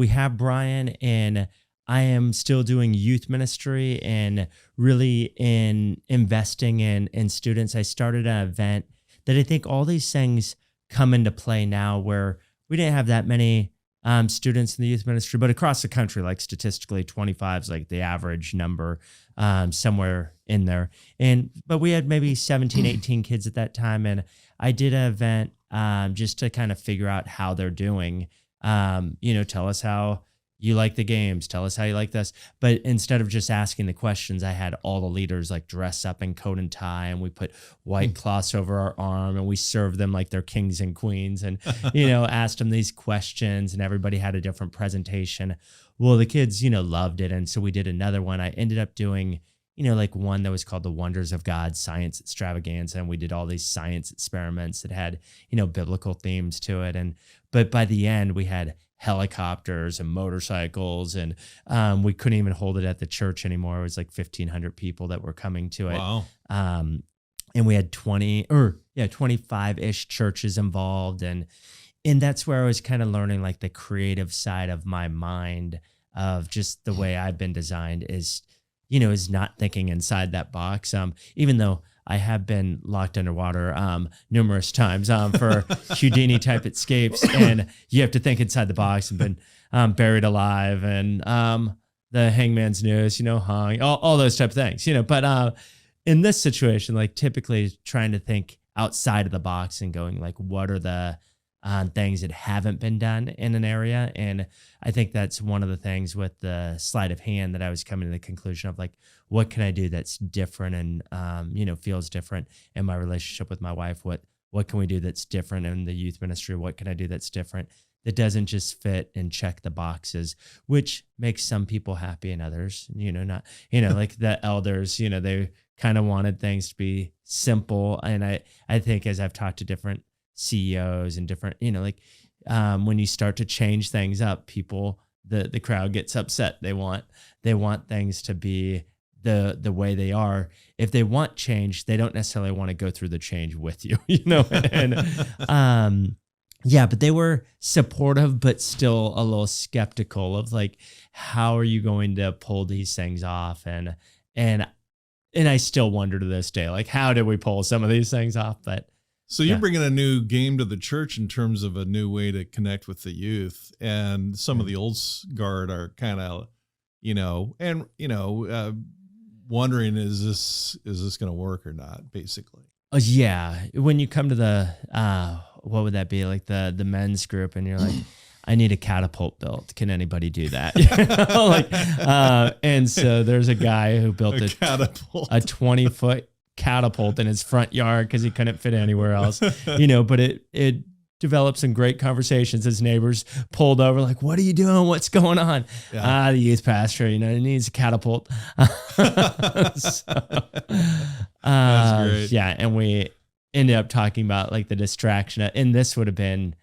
have Brian, and I am still doing youth ministry and really in investing in students. I started an event that I think all these things come into play now, where we didn't have that many students in the youth ministry, but across the country, like statistically 25 is like the average number, somewhere in there. But we had maybe 17, 18 kids at that time. And I did an event just to kind of figure out how they're doing. Tell us how you like the games, tell us how you like this. But instead of just asking the questions, I had all the leaders like dress up in coat and tie, and we put white cloths over our arm, and we served them like they're kings and queens, and, asked them these questions, and everybody had a different presentation. Well, the kids, loved it. And so we did another one. I ended up doing like one that was called the Wonders of God Science Extravaganza. And we did all these science experiments that had, biblical themes to it. But by the end, we had helicopters and motorcycles, and we couldn't even hold it at the church anymore. It was like 1,500 people that were coming to it. Wow. And we had 25-ish churches involved. And that's where I was kind of learning like the creative side of my mind, of just the way I've been designed is not thinking inside that box. Even though I have been locked underwater numerous times for Houdini type escapes, and you have to think inside the box, and been buried alive, and the hangman's noose, hung, all those type of things, But in this situation, like typically trying to think outside of the box and going like, what are the things that haven't been done in an area. And I think that's one of the things with the sleight of hand that I was coming to the conclusion of, like, what can I do that's different and, feels different in my relationship with my wife? What can we do that's different in the youth ministry? What can I do that's different that doesn't just fit and check the boxes, which makes some people happy and others, not, like the elders, they kind of wanted things to be simple. And I think as I've talked to different CEOs and different, when you start to change things up, people, the crowd gets upset. They want things to be the way they are. If they want change, they don't necessarily want to go through the change with you, and but they were supportive, but still a little skeptical of like, how are you going to pull these things off? And I still wonder to this day, like, how did we pull some of these things off? But so you're bringing a new game to the church in terms of a new way to connect with the youth, and some of the old guard are kind of, wondering, is this going to work or not, basically. When you come to the, what would that be? Like the men's group, and you're like, I need a catapult built. Can anybody do that? And so there's a guy who built a catapult, a 20-foot catapult in his front yard because he couldn't fit anywhere else, but it developed some great conversations. His neighbors pulled over like, what are you doing? What's going on? The youth pastor, he needs a catapult. That's great. And we ended up talking about like the distraction, and this would have been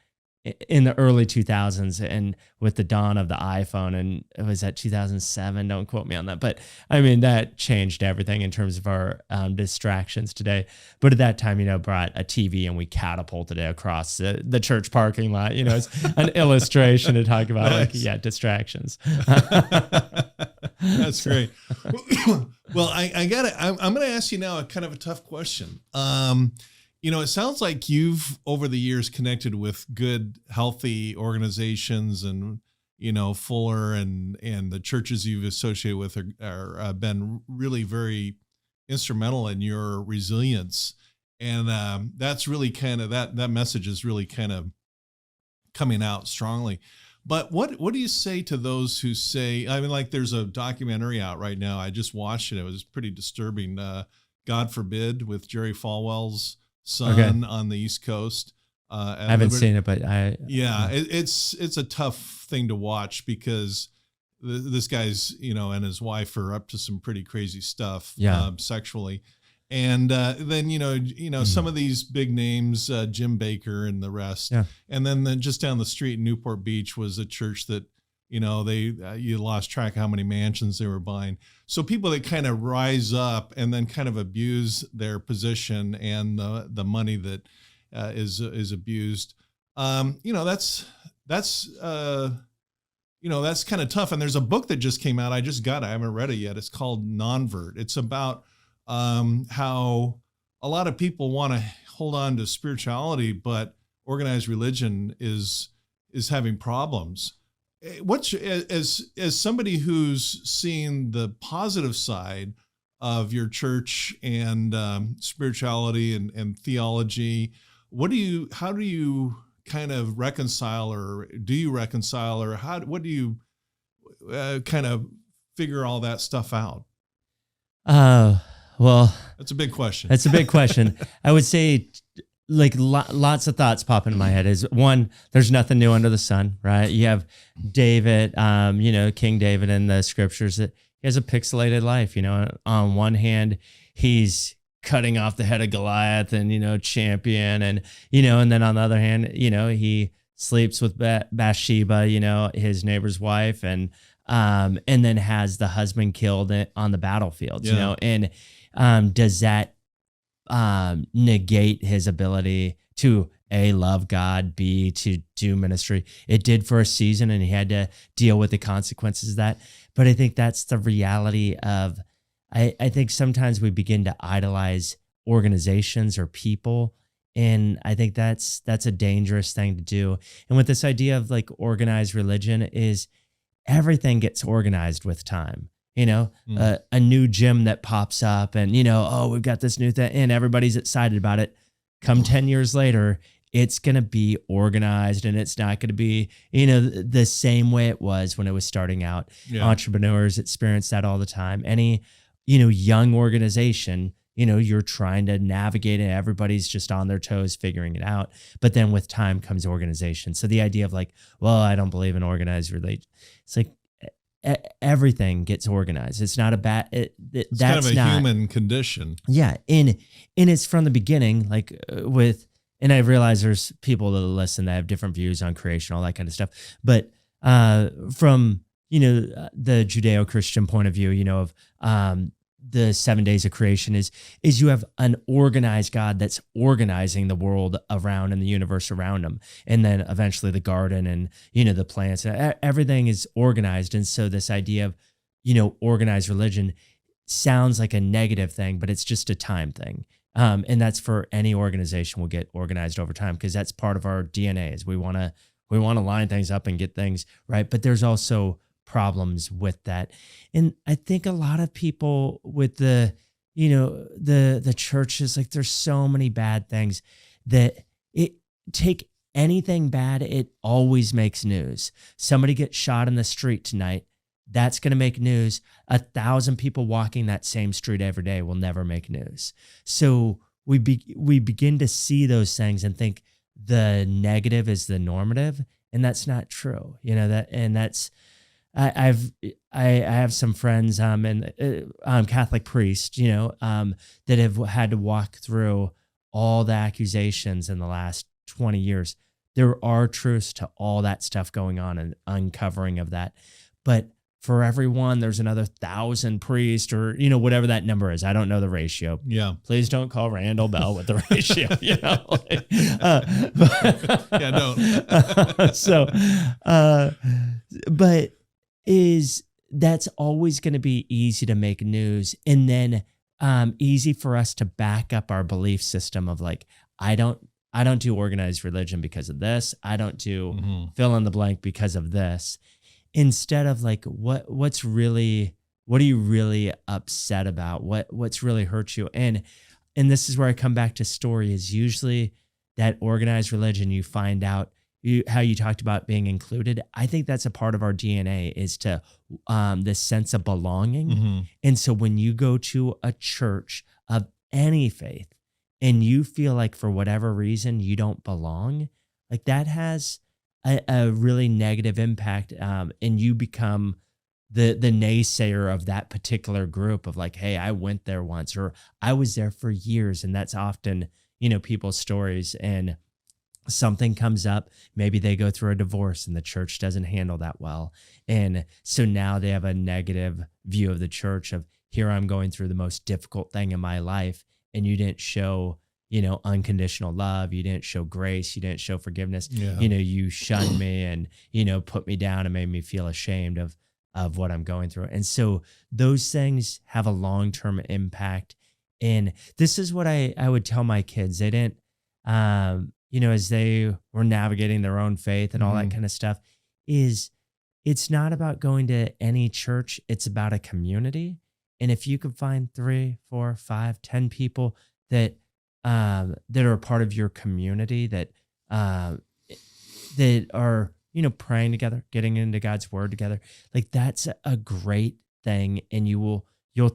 in the early 2000s, and with the dawn of the iPhone, and it was at 2007. Don't quote me on that, but I mean, that changed everything in terms of our distractions today. But at that time, brought a TV and we catapulted it across the church parking lot. It's an illustration to talk about distractions. That's great. Well, I'm going to ask you now a kind of a tough question. It sounds like you've over the years connected with good, healthy organizations, and, Fuller and the churches you've associated with are been really very instrumental in your resilience. And that's really kind of that message is really kind of coming out strongly. But what do you say to those who say, I mean, like there's a documentary out right now. I just watched it. It was pretty disturbing. God Forbid, with Jerry Falwell's son on the East Coast. I haven't seen it, but it's a tough thing to watch because this guy's, and his wife are up to some pretty crazy stuff sexually. And then, some of these big names, Jim Bakker and the rest. Yeah. And then just down the street in Newport Beach was a church that, you lost track of how many mansions they were buying. So people that kind of rise up and then kind of abuse their position and the money that is abused. That's kind of tough. And there's a book that just came out. I haven't read it yet. It's called Nonvert. It's about how a lot of people want to hold on to spirituality, but organized religion is having problems. As somebody who's seen the positive side of your church and spirituality and theology, how do you kind of reconcile, or do you reconcile, or what do you kind of figure all that stuff out? Well, that's a big question. That's a big question. I would say, like, lots of thoughts pop into my head. Is one, there's nothing new under the sun, right? You have David, King David in the scriptures that he has a pixelated life. On one hand, he's cutting off the head of Goliath and, champion. And, and then on the other hand, he sleeps with Bathsheba, his neighbor's wife, and then has the husband killed on the battlefield, and does that negate his ability to A, love God, B, to do ministry? It did for a season, and he had to deal with the consequences of that. But I think that's the reality of, I think sometimes we begin to idolize organizations or people. And I think that's a dangerous thing to do. And with this idea of like organized religion is everything gets organized with time. A new gym that pops up and, we've got this new thing and everybody's excited about it. Come 10 years later, it's going to be organized and it's not going to be, the same way it was when it was starting out. Yeah. Entrepreneurs experience that all the time. Any, young organization, you're trying to navigate it. Everybody's just on their toes figuring it out. But then with time comes organization. So the idea of like, well, I don't believe in organized religion. It's like everything gets organized. It's not a bad, it's kind of a human condition. Yeah. And it's from the beginning, like and I realize there's people that listen that have different views on creation, all that kind of stuff. But from, the Judeo-Christian point of view, of the 7 days of creation is you have an organized God that's organizing the world around and the universe around him. And then eventually the garden and, the plants, everything is organized. And so this idea of, organized religion sounds like a negative thing, but it's just a time thing. And that's for any organization will get organized over time because that's part of our DNA is we want to line things up and get things right. But there's also problems with that. And I think a lot of people with the churches, like there's so many bad things that take anything bad, it always makes news. Somebody gets shot in the street tonight. That's going to make news. 1,000 people walking that same street every day will never make news. So we begin to see those things and think the negative is the normative, and that's not true. I have some friends and Catholic priests, that have had to walk through all the accusations in the last 20 years. There are truths to all that stuff going on and uncovering of that. But for everyone, there's another 1,000 priests or, whatever that number is. I don't know the ratio. Yeah. Please don't call RandallBell with the ratio, Yeah, don't. But that's always going to be easy to make news. And then easy for us to back up our belief system of like, I don't do organized religion because of this. I don't do fill in the blank because of this. Instead of like, what are you really upset about? What's really hurt you? And this is where I come back to story is usually that organized religion, you find out how you talked about being included. I think that's a part of our DNA is to this sense of belonging. Mm-hmm. And so when you go to a church of any faith and you feel like for whatever reason you don't belong, like that has a really negative impact, and you become the naysayer of that particular group of like, hey, I went there once or I was there for years. And that's often, people's stories. And something comes up, maybe they go through a divorce and the church doesn't handle that well. And so now they have a negative view of the church of here I'm going through the most difficult thing in my life. And you didn't show unconditional love. You didn't show grace. You didn't show forgiveness. Yeah. You shunned me and, put me down and made me feel ashamed of what I'm going through. And so those things have a long-term impact. And this is what I would tell my kids. They didn't, as they were navigating their own faith and all that kind of stuff is it's not about going to any church. It's about a community. And if you can find 3, 4, 5, 10 people that are a part of your community that are, praying together, getting into God's word together, like that's a great thing. And you'll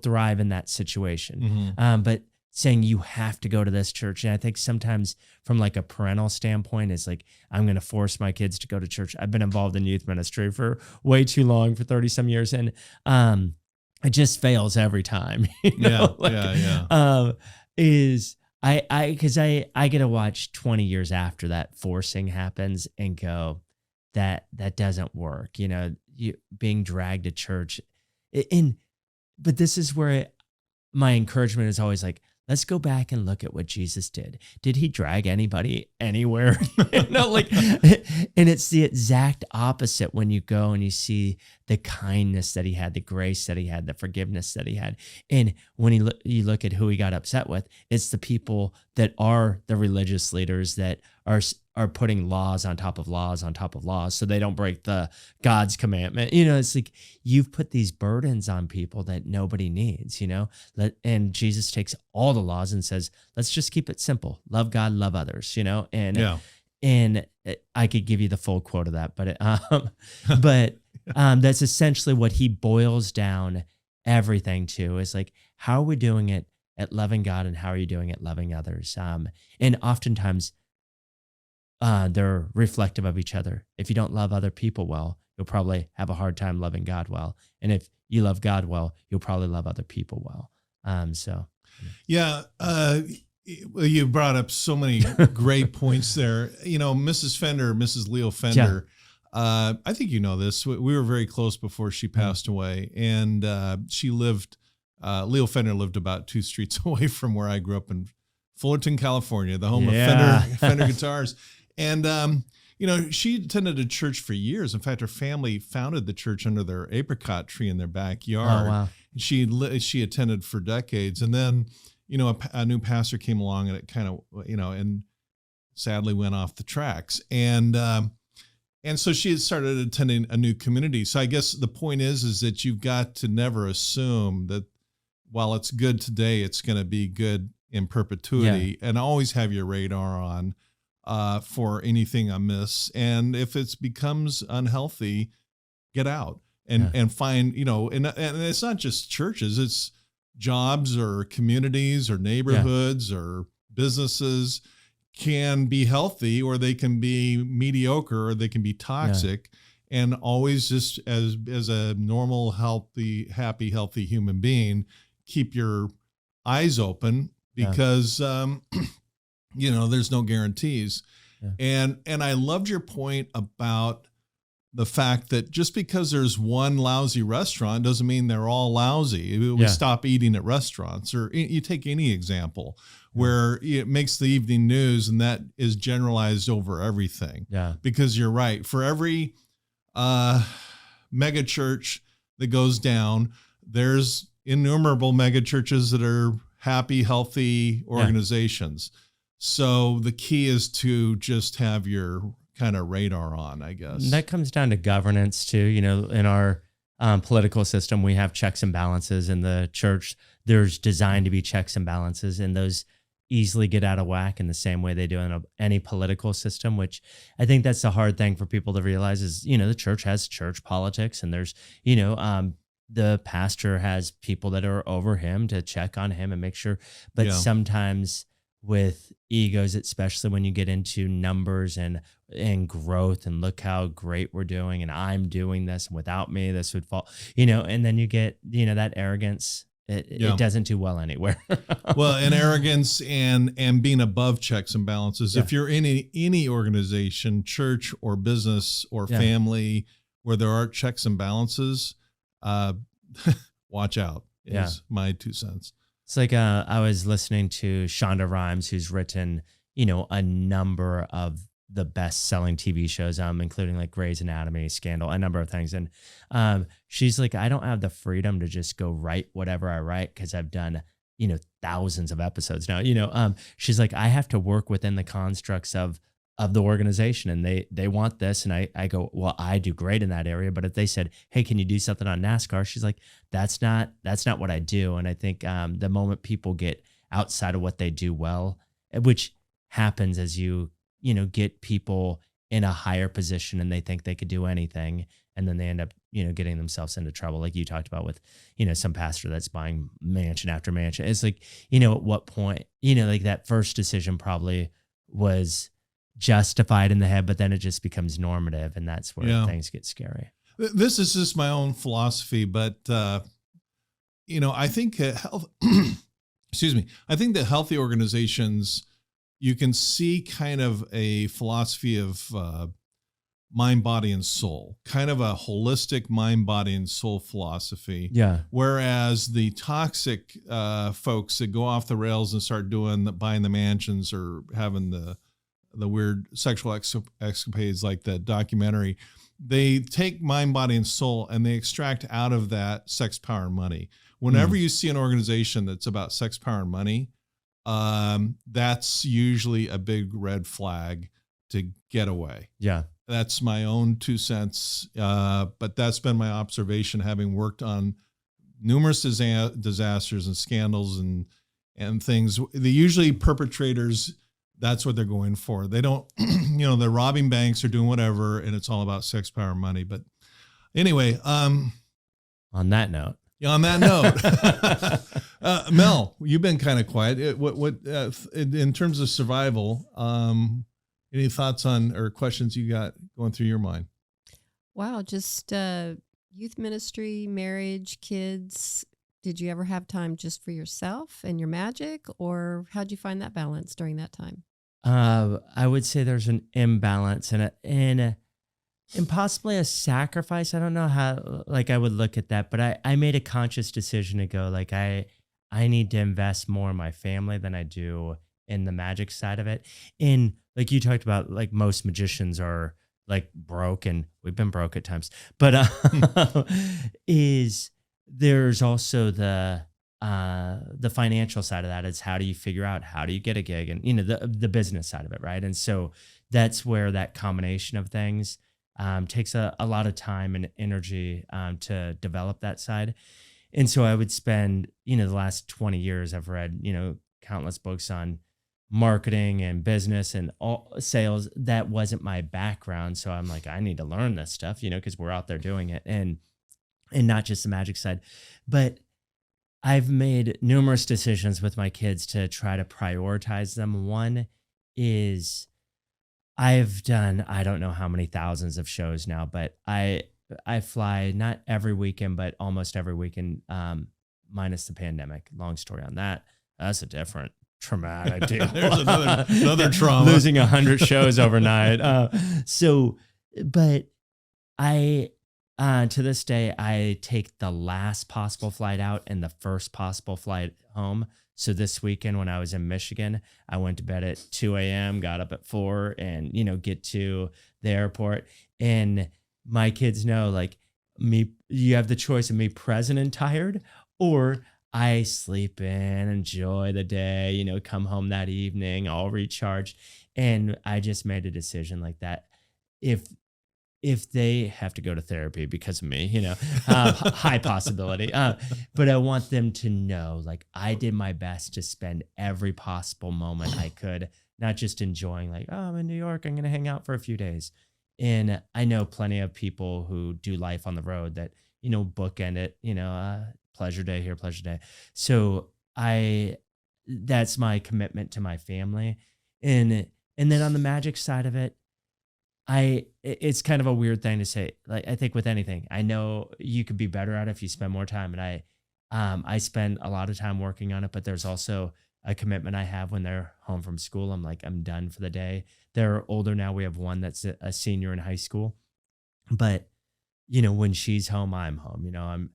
thrive in that situation. Mm-hmm. But saying you have to go to this church. And I think sometimes from like a parental standpoint, it's like, I'm going to force my kids to go to church. I've been involved in youth ministry for way too long, for 30 some years. And it just fails every time. Is because I get to watch 20 years after that forcing happens and go, that doesn't work. You being dragged to church, but this is where my encouragement is always like, let's go back and look at what Jesus did. Did he drag anybody anywhere? And it's the exact opposite when you go and you see the kindness that he had, the grace that he had, the forgiveness that he had. And when you look at who he got upset with, it's the people that are the religious leaders that are putting laws on top of laws on top of laws so they don't break the God's commandment. It's like you've put these burdens on people that nobody needs, and Jesus takes all the laws and says, let's just keep it simple. Love God, love others, and I could give you the full quote of that, but that's essentially what he boils down everything to is like, how are we doing it at loving God and how are you doing it loving others? And oftentimes, they're reflective of each other. If you don't love other people well, you'll probably have a hard time loving God well. And if you love God well, you'll probably love other people well. You brought up so many great points there. Mrs. Leo Fender, I think you know this. We were very close before she passed away. And she lived, Leo Fender lived about 2 streets away from where I grew up in Fullerton, California, the home of Fender guitars. And, she attended a church for years. In fact, her family founded the church under their apricot tree in their backyard. Oh, wow. She attended for decades. And then, a new pastor came along and it kind of, and sadly went off the tracks. And so she had started attending a new community. So I guess the point is that you've got to never assume that while it's good today, it's going to be good in perpetuity, and always have your radar on for anything amiss. And if it becomes unhealthy, get out and find, and it's not just churches, it's jobs or communities or neighborhoods or businesses can be healthy or they can be mediocre or they can be toxic. And always just as a normal, healthy human being, keep your eyes open because, there's no guarantees. And I loved your point about the fact that just because there's one lousy restaurant doesn't mean they're all lousy. We stop eating at restaurants, or you take any example where it makes the evening news and that is generalized over everything. Because you're right. For every mega church that goes down, there's innumerable mega churches that are happy, healthy organizations. So the key is to just have your kind of radar on, I guess. That comes down to governance too. In our political system, we have checks and balances. In the church, there's designed to be checks and balances, and those easily get out of whack in the same way they do in any political system, which I think that's the hard thing for people to realize is, the church has church politics, and there's, the pastor has people that are over him to check on him and make sure. But sometimes with egos, especially when you get into numbers and growth and look how great we're doing and I'm doing this and without me, this would fall, and then you get, that arrogance. It doesn't do well anywhere. Well, and arrogance and being above checks and balances. If you're in any organization, church or business or family where there are checks and balances, watch out is my 2 cents. It's like I was listening to Shonda Rhimes, who's written, a number of the best-selling TV shows, including like Grey's Anatomy, Scandal, a number of things. And she's like, I don't have the freedom to just go write whatever I write because I've done, thousands of episodes now. She's like, I have to work within the constructs of the organization, and they want this. And I go, well, I do great in that area. But if they said, hey, can you do something on NASCAR? She's like, that's not what I do. And I think the moment people get outside of what they do well, which happens as you get people in a higher position and they think they could do anything. And then they end up, getting themselves into trouble. Like you talked about with, some pastor that's buying mansion after mansion. It's like, at what point, like that first decision probably was justified in the head, but then it just becomes normative, and that's where things get scary. This is just my own philosophy, but I think health, excuse me, I think that healthy organizations, you can see kind of a philosophy of mind, body, and soul, kind of a holistic mind, body, and soul philosophy. Yeah. Whereas the toxic folks that go off the rails and start buying the mansions or having the weird sexual escapades like the documentary, they take mind, body, and soul and they extract out of that sex, power, and money. Whenever you see an organization that's about sex, power, and money, that's usually a big red flag to get away. Yeah. That's my own 2 cents. But that's been my observation, having worked on numerous disasters and scandals and things. The usually perpetrators, that's what they're going for. They don't, they're robbing banks or doing whatever, and it's all about sex, power, and money. But anyway, on that note. Yeah, on that note, Mel, you've been kind of quiet. What in terms of survival? Any thoughts on or questions you got going through your mind? Wow, just youth ministry, marriage, kids. Did you ever have time just for yourself and your magic, or how'd you find that balance during that time? I would say there's an imbalance and possibly a sacrifice. I don't know how, I would look at that, but I made a conscious decision to go, I need to invest more in my family than I do in the magic side of it. And like you talked about, most magicians are broke, and we've been broke at times, but there's also the financial side of that. Is how do you figure out, how do you get a gig, and the business side of it, right? And so that's where that combination of things takes a lot of time and energy to develop that side. And so I would spend, the last 20 years I've read, countless books on marketing and business and all sales. That wasn't my background. So I'm I need to learn this stuff, because we're out there doing it, and not just the magic side. But I've made numerous decisions with my kids to try to prioritize them. One is I've done, I don't know how many thousands of shows now, but I fly not every weekend, but almost every weekend, minus the pandemic. Long story on that. That's a different traumatic deal. There's another trauma. Losing 100 shows overnight. But I, to this day, I take the last possible flight out and the first possible flight home. So this weekend when I was in Michigan, I went to bed at 2 a.m., got up at 4 and, get to the airport. And my kids know, me, you have the choice of me present and tired, or I sleep in, enjoy the day, come home that evening, all recharged. And I just made a decision like that. If they have to go to therapy because of me, high possibility. But I want them to know, I did my best to spend every possible moment I could, not just enjoying I'm in New York, I'm going to hang out for a few days. And I know plenty of people who do life on the road that, bookend it, pleasure day here, pleasure day. So that's my commitment to my family. And then on the magic side of it, it's kind of a weird thing to say. I think with anything, I know you could be better at it if you spend more time. And I spend a lot of time working on it, but there's also a commitment I have when they're home from school. I'm done for the day. They're older now. We have one that's a senior in high school, but when she's home, I'm home. I'm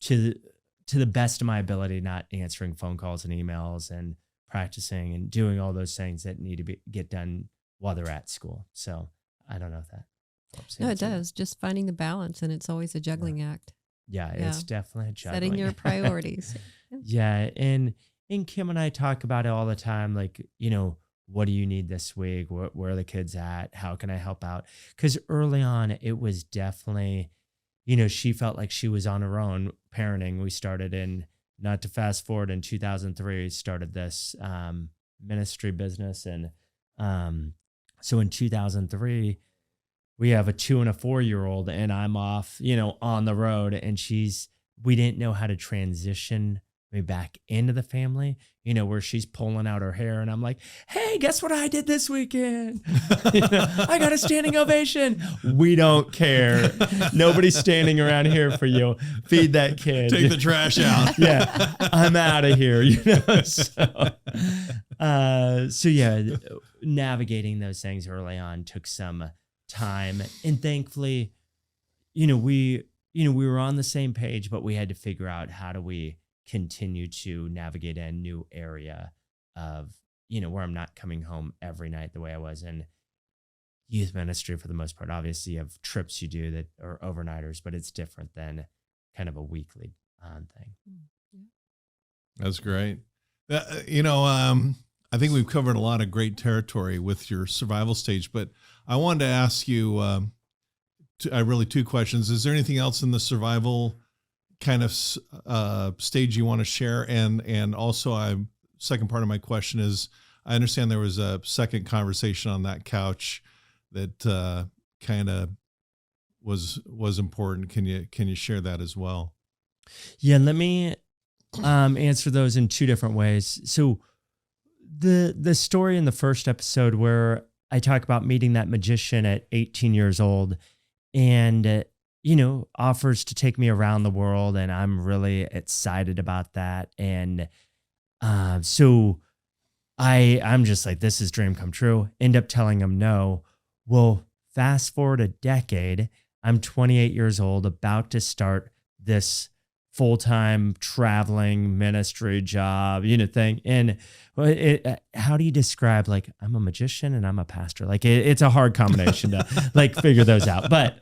to the best of my ability, not answering phone calls and emails and practicing and doing all those things that need to get done while they're at school. So I don't know if that helps. No, it does. Just finding the balance, and it's always a juggling act. Yeah, it's definitely a juggling. Setting your priorities. Yeah, and Kim and I talk about it all the time. What do you need this week? Where are the kids at? How can I help out? Because early on, it was definitely, she felt like she was on her own parenting. We started not to fast forward, in 2003, started this ministry business. And so in 2003, we have a 2 and a 4-year-old, and I'm off, on the road, and we didn't know how to transition me back into the family, you know, where she's pulling out her hair and I'm like, hey, guess what I did this weekend? You know, I got a standing ovation. We don't care. Nobody's standing around here for you. Feed that kid. Take the trash out. Yeah, I'm out of here. You know, so yeah, navigating those things early on took some time, and thankfully, we were on the same page, but we had to figure out how do we continue to navigate a new area of, where I'm not coming home every night the way I was in youth ministry for the most part. Obviously, you have trips you do that are overnighters, but it's different than kind of a weekly thing. That's great. I think we've covered a lot of great territory with your survival stage, but I wanted to ask you really two questions. Is there anything else in the survival kind of stage you want to share? And also, second part of my question is, I understand there was a second conversation on that couch that kind of was important. Can you share that as well? Yeah, let me answer those in two different ways. So the story in the first episode where I talk about meeting that magician at 18 years old and, offers to take me around the world. And I'm really excited about that. And so I'm just like, this is dream come true. End up telling him no. Well, fast forward a decade. I'm 28 years old, about to start this full-time traveling ministry job, thing. And how do you describe, like, I'm a magician and I'm a pastor? Like, it's a hard combination to like figure those out. But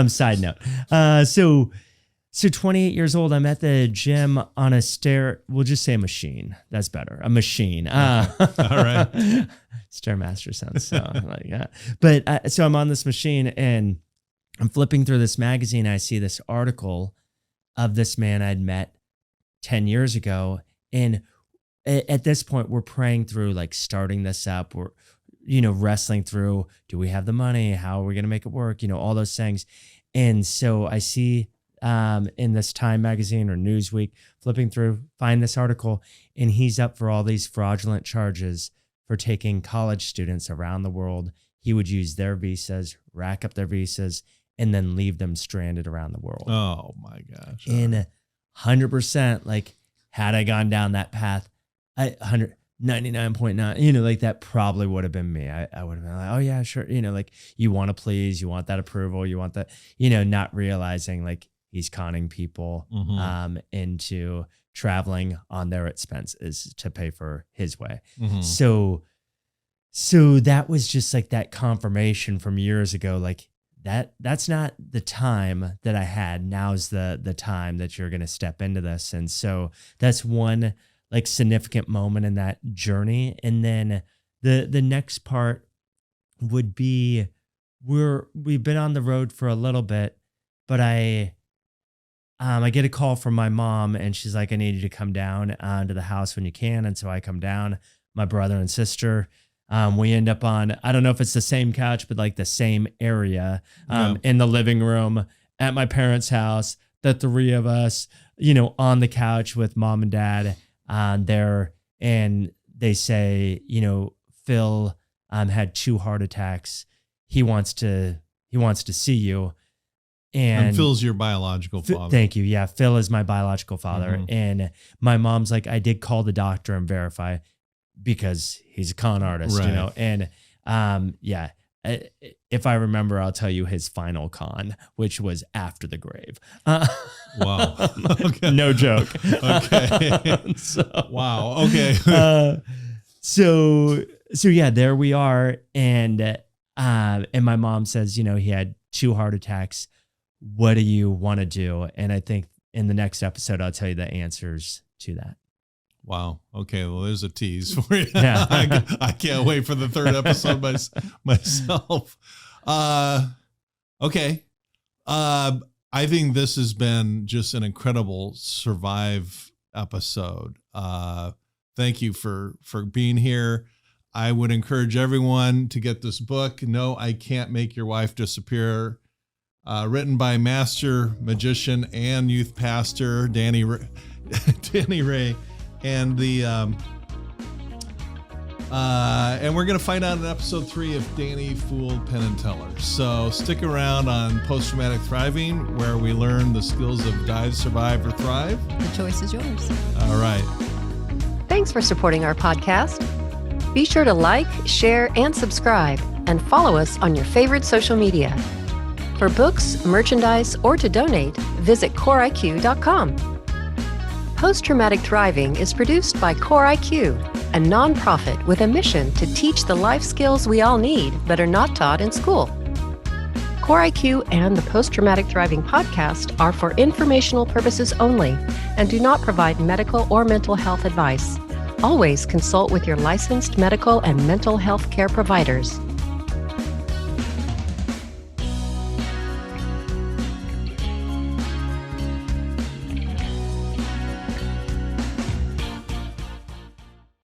side note, so 28 years old, I'm at the gym on a we'll just say a machine. That's better. A machine. All right. Stairmaster sounds so like that. But so I'm on this machine and I'm flipping through this magazine. I see this article of this man I'd met 10 years ago. And at this point, we're praying through, like, starting this up. We're, wrestling through, do we have the money? How are we going to make it work? All those things. And so I see in this Time magazine or Newsweek, flipping through, find this article, and he's up for all these fraudulent charges for taking college students around the world. He would use their visas, rack up their visas, and then leave them stranded around the world. Oh my gosh. And 100%, like, had I gone down that path, 99.9, like, that probably would have been me. I would have been like, oh yeah, sure. Like, you want to please, you want that approval, you want that, not realizing, like, he's conning people into traveling on their expenses to pay for his way. Mm-hmm. So that was just like that confirmation from years ago, like, that's not the time that I had. Now's the time that you're going to step into this. And so that's one, like, significant moment in that journey. And then the next part would be we've been on the road for a little bit, but I get a call from my mom and she's like, I need you to come down to the house when you can. And so I come down, my brother and sister. We end up on, I don't know if it's the same couch, but like the same area in the living room at my parents' house, the three of us, on the couch with mom and dad there. And they say, Phil had 2 heart attacks. He wants to see you. And Phil's your biological father. Thank you. Yeah. Phil is my biological father. Mm-hmm. And my mom's like, I did call the doctor and verify, because he's a con artist, right. And if I remember, I'll tell you his final con, which was after the grave. Wow. Okay. No joke. Okay. Wow. Okay. So yeah, there we are. And my mom says, he had 2 heart attacks. What do you want to do? And I think in the next episode, I'll tell you the answers to that. Wow. Okay. Well, there's a tease for you. Yeah. I can't wait for the 3rd episode myself. Okay. I think this has been just an incredible survive episode. Thank you for being here. I would encourage everyone to get this book. No, I Can't Make Your Wife Disappear. Written by master magician and youth pastor Danny Danny Ray, and and we're going to find out in episode 3 if Danny fooled Penn and Teller. So stick around on Post-Traumatic Thriving, where we learn the skills of dive, survive, or thrive. The choice is yours. All right. Thanks for supporting our podcast. Be sure to like, share, and subscribe, and follow us on your favorite social media. For books, merchandise, or to donate, visit CoreIQ.com. Post-Traumatic Thriving is produced by CoreIQ, a nonprofit with a mission to teach the life skills we all need but are not taught in school. CoreIQ and the Post-Traumatic Thriving podcast are for informational purposes only and do not provide medical or mental health advice. Always consult with your licensed medical and mental health care providers.